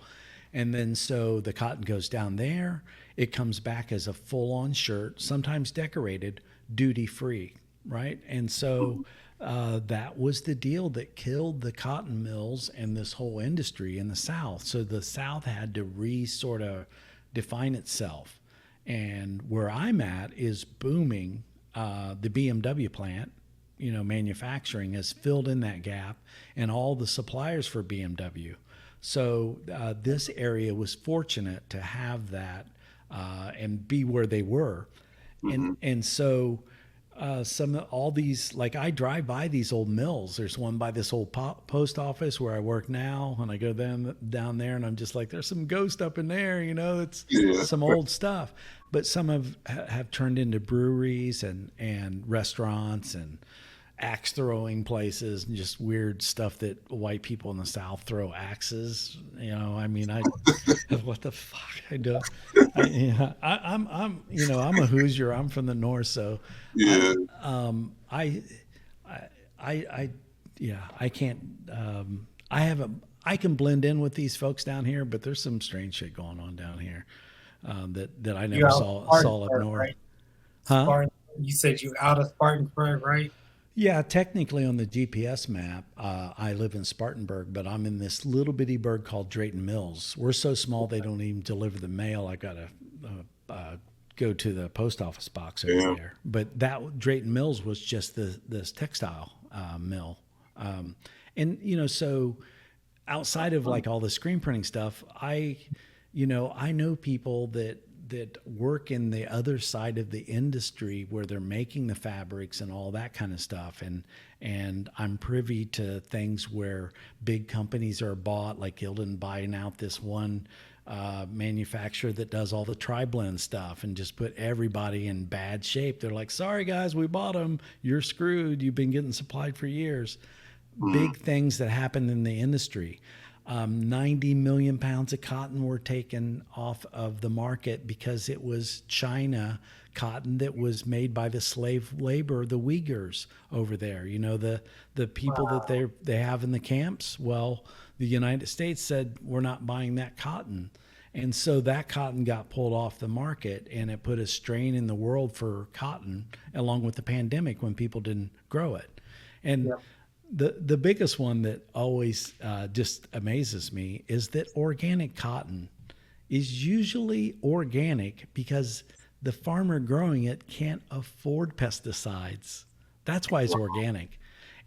And then so the cotton goes down there, it comes back as a full-on shirt, sometimes decorated, duty-free, right? And so that was the deal that killed the cotton mills and this whole industry in the South. So the South had to sort of define itself. And where I'm at is booming. The BMW plant, manufacturing has filled in that gap, and all the suppliers for BMW. So this area was fortunate to have that and be where they were. And so all these, like I drive by these old mills. There's one by this old post office where I work now, and I go down there and I'm just like, there's some ghost up in there, it's some old stuff. But some have turned into breweries and restaurants and axe throwing places and just weird stuff that white people in the South throw axes. I mean, what the fuck I do? I'm a Hoosier. I'm from the North, so Yeah. I can't. I can blend in with these folks down here, but there's some strange shit going on down here that I never saw up north. Right? Huh? You said you out of Spartanburg, right? Yeah, technically on the GPS map, I live in Spartanburg, but I'm in this little bitty burg called Drayton Mills. We're so small they don't even deliver the mail. I got to go to the post office box over there. But that Drayton Mills was just this textile mill. And, so outside of like all the screen printing stuff, I know people that work in the other side of the industry where they're making the fabrics and all that kind of stuff. And I'm privy to things where big companies are bought, like Gildan buying out this one manufacturer that does all the tri-blend stuff and just put everybody in bad shape. They're like, sorry guys, we bought them. You're screwed. You've been getting supplied for years. Big things that happen in the industry. 90 million pounds of cotton were taken off of the market because it was China cotton that was made by the slave labor, the Uyghurs over there. The people that they have in the camps. Well, the United States said, we're not buying that cotton. And so that cotton got pulled off the market, and it put a strain in the world for cotton, along with the pandemic when people didn't grow it. And the biggest one that always just amazes me is that organic cotton is usually organic because the farmer growing it can't afford pesticides. That's why it's organic.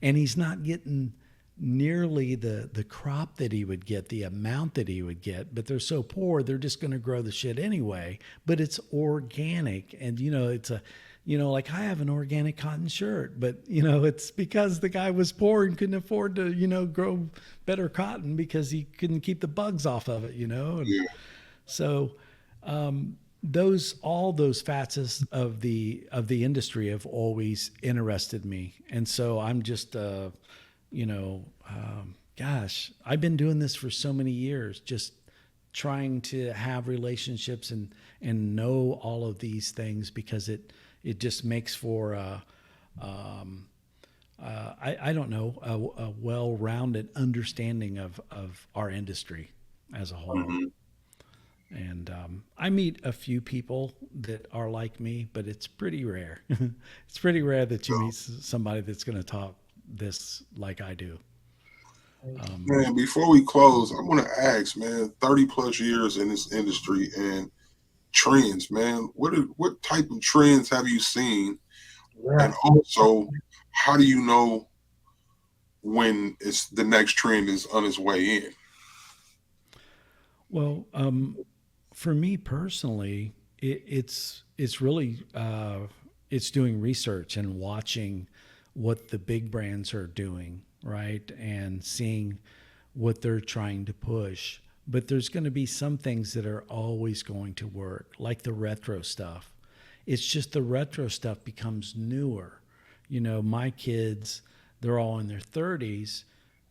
And he's not getting nearly the crop that he would get, the amount that he would get, but they're so poor, they're just going to grow the shit anyway. But it's organic, and it's like I have an organic cotton shirt, but it's because the guy was poor and couldn't afford to, grow better cotton because he couldn't keep the bugs off of it. And Yeah. so all those facets of the industry have always interested me. And so I'm just you know, gosh, I've been doing this for so many years, just trying to have relationships and know all of these things because it just makes for I don't know a well-rounded understanding of our industry as a whole. Hmm. And I meet a few people that are like me, but it's pretty rare. It's pretty rare that you meet somebody that's going to talk this like I do. Man, before we close, I want to ask, man, 30 plus years in this industry and trends, man. What type of trends have you seen? Yeah. And also, how do you know when it's the next trend is on its way in? Well, for me personally, it's really it's doing research and watching what the big brands are doing, right, and seeing what they're trying to push. But there's going to be some things that are always going to work, like the retro stuff. It's just the retro stuff becomes newer. My kids, they're all in their 30s.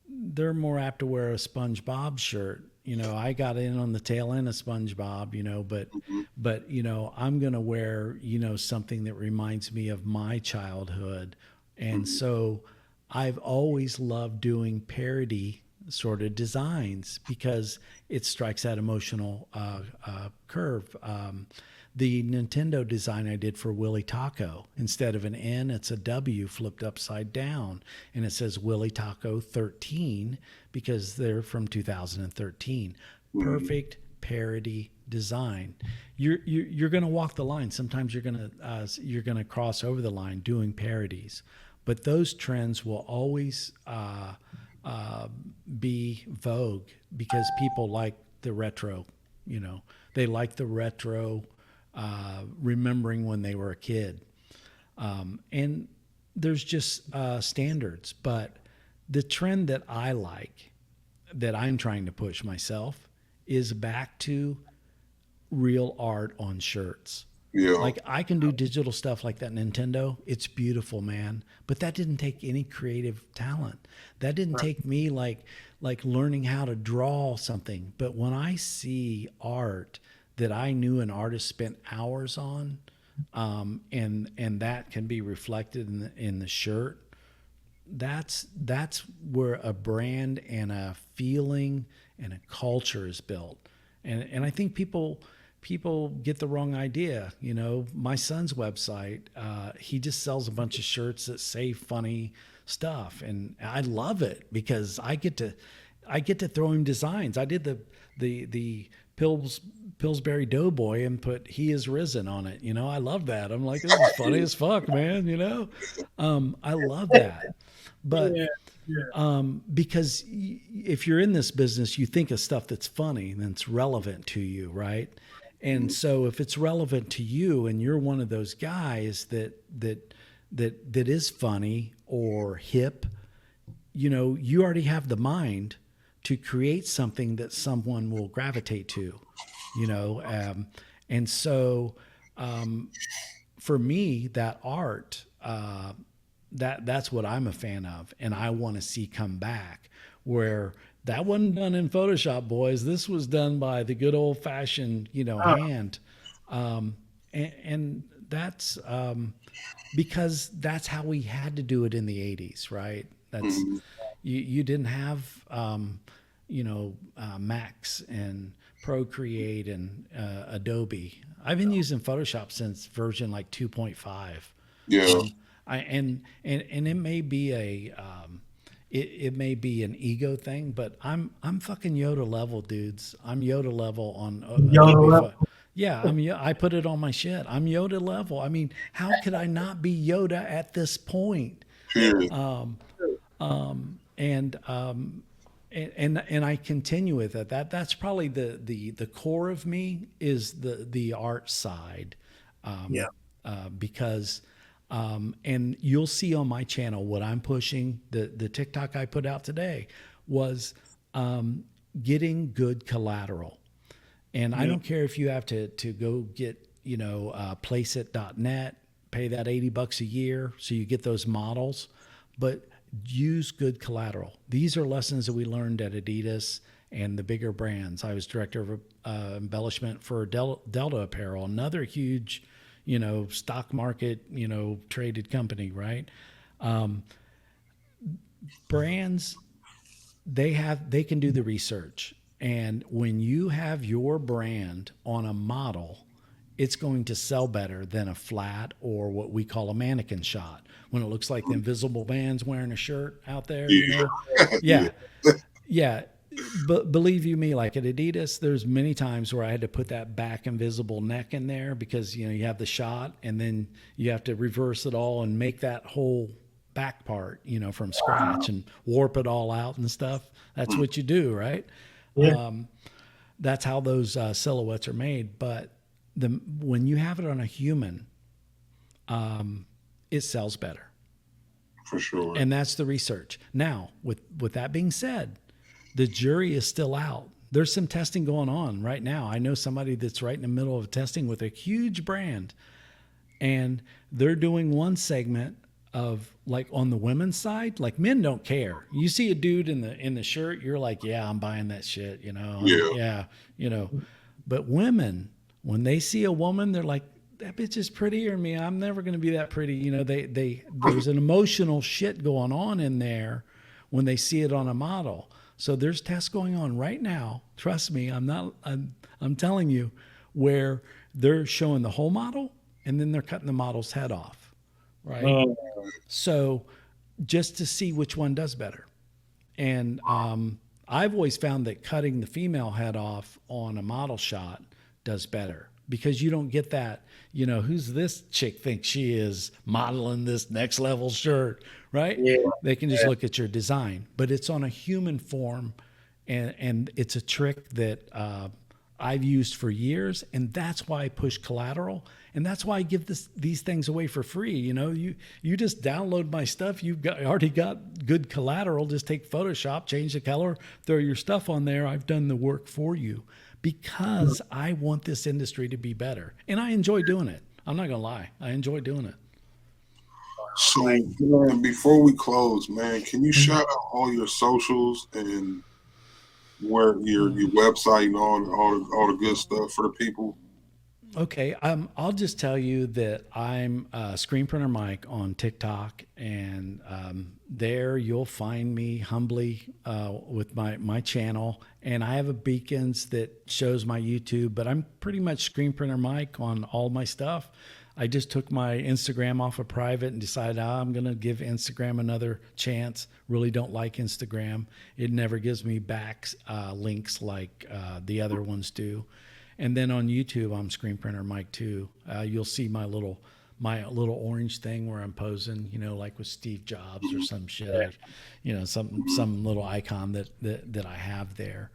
They're more apt to wear a SpongeBob shirt. I got in on the tail end of SpongeBob, Mhm. but I'm going to wear, something that reminds me of my childhood. And Mhm. so I've always loved doing parody sort of designs because it strikes that emotional curve. The Nintendo design I did for Willy Taco, instead of an N, it's a W flipped upside down. And it says Willy Taco 13 because they're from 2013. Mhm. Perfect parody design. You're going to walk the line. Sometimes you're going to cross over the line doing parodies, but those trends will always be vogue because people like the retro. They like the retro, remembering when they were a kid. And there's just standards, but the trend that I like, that I'm trying to push myself, is back to real art on shirts. Yeah. Like I can do digital stuff like that Nintendo. It's beautiful, man. But that didn't take any creative talent. That didn't take me like learning how to draw something. But when I see art that I knew an artist spent hours on, and that can be reflected in the shirt, that's where a brand and a feeling and a culture is built. And I think people get the wrong idea. My son's website, he just sells a bunch of shirts that say funny stuff, and I love it because I get to throw him designs. I did the Pillsbury Doughboy and put "He is risen" on it. I love that. I'm like, this is funny as fuck, man. I love that. But Yeah. Yeah. because if you're in this business, you think of stuff that's funny and that's relevant to you, right? And so if it's relevant to you and you're one of those guys that is funny or hip, you already have the mind to create something that someone will gravitate to, and so for me, that art, that's what I'm a fan of, and I want to see come back. Where that wasn't done in Photoshop, boys. This was done by the good old fashioned, hand, and that's because that's how we had to do it in the '80s, right? That's Mhm. you didn't have Max and Procreate and Adobe. I've been using Photoshop since version like 2.5. Yeah. And it may be it may be an ego thing, but I'm fucking Yoda level, dudes. I'm Yoda level on Yoda Adobe. level. Yeah, I put it on my shit. I'm Yoda level. I mean, how could I not be Yoda at this point? Period. And and I continue with it. That's probably the core of me is the art side. Yeah. because and you'll see on my channel what I'm pushing. The TikTok I put out today was getting good collateral. And I don't care if you have to go get, placeit.net, pay that $80 a year so you get those models, but use good collateral. These are lessons that we learned at Adidas and the bigger brands. I was director of embellishment for Delta Apparel, another huge, stock market, traded company, right? Brands, they can do the research. And when you have your brand on a model, it's going to sell better than a flat or what we call a mannequin shot. When it looks like the Invisible Man's wearing a shirt out there, Yeah. Yeah. But believe you me, like at Adidas, there's many times where I had to put that back invisible neck in there because, you have the shot and then you have to reverse it all and make that whole back part, from scratch and warp it all out and stuff. That's what you do, right? Yeah. That's how those silhouettes are made. But when you have it on a human, it sells better. For sure. And that's the research. Now, with that being said, the jury is still out. There's some testing going on right now. I know somebody that's right in the middle of testing with a huge brand, and they're doing one segment of like on the women's side. Like men don't care. You see a dude in the shirt, you're like, yeah, I'm buying that shit, Yeah. But women, when they see a woman, they're like, that bitch is prettier than me. I'm never going to be that pretty. There's an emotional shit going on in there when they see it on a model. So there's tests going on right now. Trust me, I'm telling you, where they're showing the whole model and then they're cutting the model's head off. Right. So just to see which one does better. And I've always found that cutting the female head off on a model shot does better because you don't get that, who's this chick thinks she is modeling this next level shirt, right? Yeah. They can just look at your design, but it's on a human form. And it's a trick that I've used for years. And that's why I push collateral. And that's why I give these things away for free. You just download my stuff. Already got good collateral. Just take Photoshop, change the color, throw your stuff on there. I've done the work for you because I want this industry to be better. And I enjoy doing it. I'm not going to lie. I enjoy doing it. So, man, before we close, man, can you shout out all your socials and where your website and all the good stuff for the people? Okay, I'll just tell you that I'm Screen Printer Mike on TikTok, and there you'll find me humbly with my channel, and I have a beacons that shows my YouTube, but I'm pretty much Screen Printer Mike on all my stuff. I just took my Instagram off of private and decided I'm going to give Instagram another chance. Really don't like Instagram. It never gives me back links like the other ones do. And then on YouTube, I'm Screen Printer Mike too. You'll see my little orange thing where I'm posing, like with Steve Jobs or some shit, some little icon that I have there.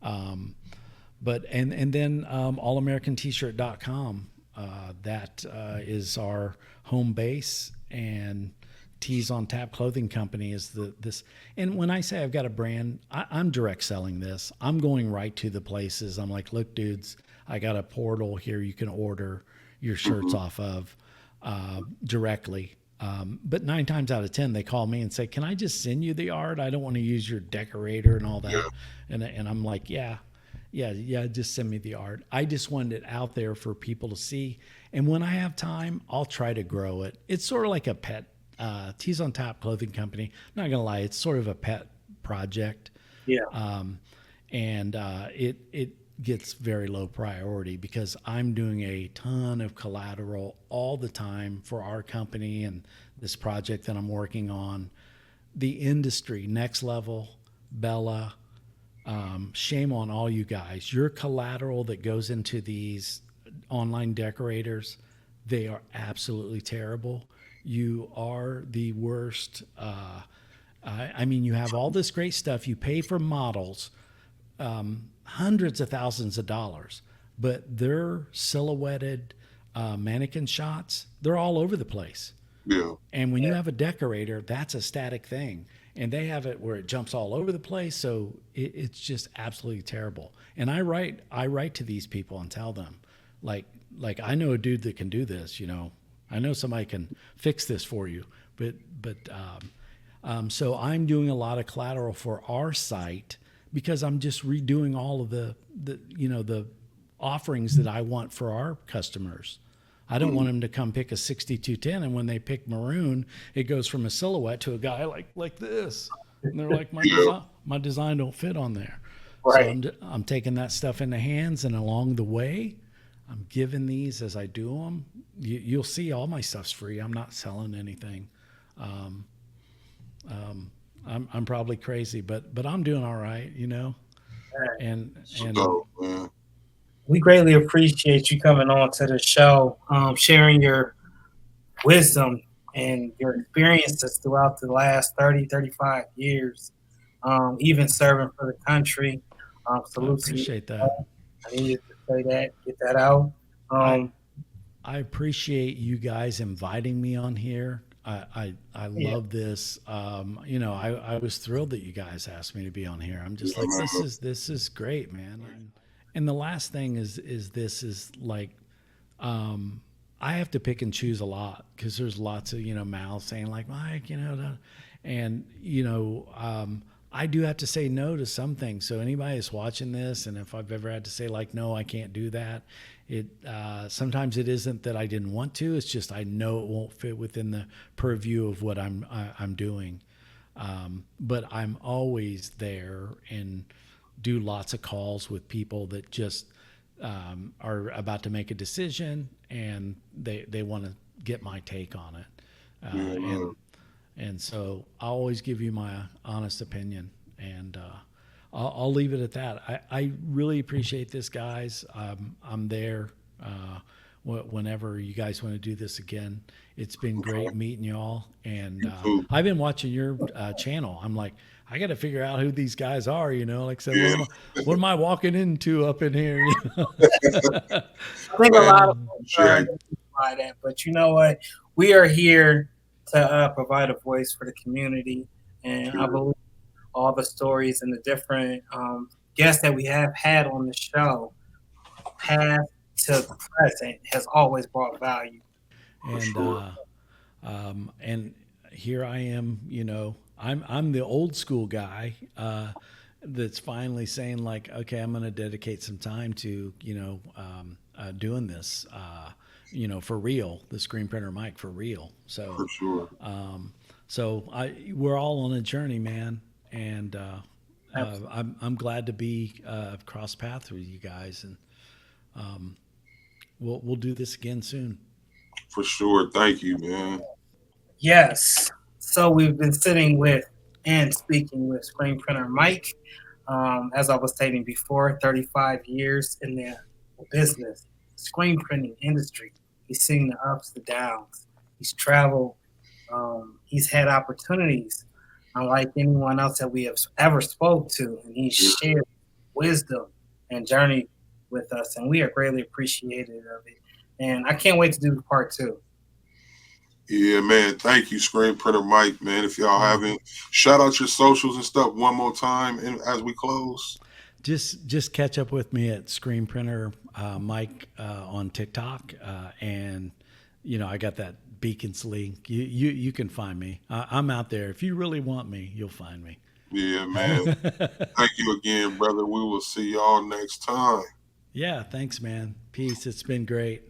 But then allamericant-shirt.com. That is our home base, and Tees on Tap Clothing Company is this. And when I say I've got a brand, I'm direct selling this. I'm going right to the places. I'm like, look, dudes, I got a portal here you can order your shirts off of directly. But 9 times out of 10, they call me and say, can I just send you the art? I don't want to use your decorator and all that. And I'm like, yeah, just send me the art. I just wanted it out there for people to see. And when I have time, I'll try to grow it. It's sort of like a pet. Tees on Tap Clothing Company. I'm not going to lie, it's sort of a pet project. Yeah. It gets very low priority because I'm doing a ton of collateral all the time for our company and this project that I'm working on. The industry, Next Level, Bella, shame on all you guys. Your collateral that goes into these online decorators, they are absolutely terrible. You are the worst. I mean, you have all this great stuff. You pay for models, hundreds of thousands of dollars, but they're silhouetted mannequin shots, they're all over the place. Yeah. And when you have a decorator, that's a static thing. And they have it where it jumps all over the place. So it's just absolutely terrible. And I write to these people and tell them, like, I know a dude that can do this, I know somebody can fix this for you. So I'm doing a lot of collateral for our site because I'm just redoing all of the offerings that I want for our customers. I don't want them to come pick a 6210, and when they pick maroon, it goes from a silhouette to a guy like this, and they're like, my design don't fit on there. Right. So I'm taking that stuff in the hands, and along the way, I'm giving these as I do them. You'll see all my stuff's free. I'm not selling anything. I'm probably crazy, but I'm doing all right, and Dope, man. We greatly appreciate you coming on to the show, sharing your wisdom and your experiences throughout the last 30, 35 years, even serving for the country. I Salute to you. appreciate that. I needed to say that, get that out. I appreciate you guys inviting me on here. I love this. I was thrilled that you guys asked me to be on here. I'm just like, this is great, man. And the last thing is like, I have to pick and choose a lot because there's lots of, mouths saying like, Mike, and, I do have to say no to some things. So anybody that's watching this, and if I've ever had to say like, no, I can't do that. Sometimes it isn't that I didn't want to. It's just I know it won't fit within the purview of what I'm doing. But I'm always there and do lots of calls with people that just are about to make a decision and they want to get my take on it. And so I'll always give you my honest opinion, and I'll leave it at that. I really appreciate this, guys. I'm there whenever you guys want to do this again. It's been great meeting y'all, and I've been watching your channel. I'm like, I got to figure out who these guys are, like, so what am I walking into up in here? I think a lot of folks are by that, but you know what? We are here to provide a voice for the community, and I believe all the stories and the different guests that we have had on the show, past to present, has always brought value. And here I am, I'm the old school guy that's finally saying like, okay, I'm going to dedicate some time to, doing this, for real, the screen printer mic for real. So, for sure. We're all on a journey, man. And I'm glad to be cross paths with you guys, and we'll do this again soon. For sure. Thank you, man. Yes. So we've been sitting with and speaking with screen printer Mike. As I was stating before, 35 years in the business, screen printing industry. He's seen the ups, the downs. He's traveled. He's had opportunities unlike anyone else that we have ever spoke to. And he's shared wisdom and journey with us. And we are greatly appreciative of it. And I can't wait to do part 2. Yeah, man. Thank you, Screen Printer Mike, man. If y'all haven't, shout out your socials and stuff one more time as we close. Just catch up with me at Screen Printer Mike on TikTok, and I got that Beacons link. You can find me. I'm out there. If you really want me, you'll find me. Yeah, man. Thank you again, brother. We will see y'all next time. Yeah, thanks, man. Peace. It's been great.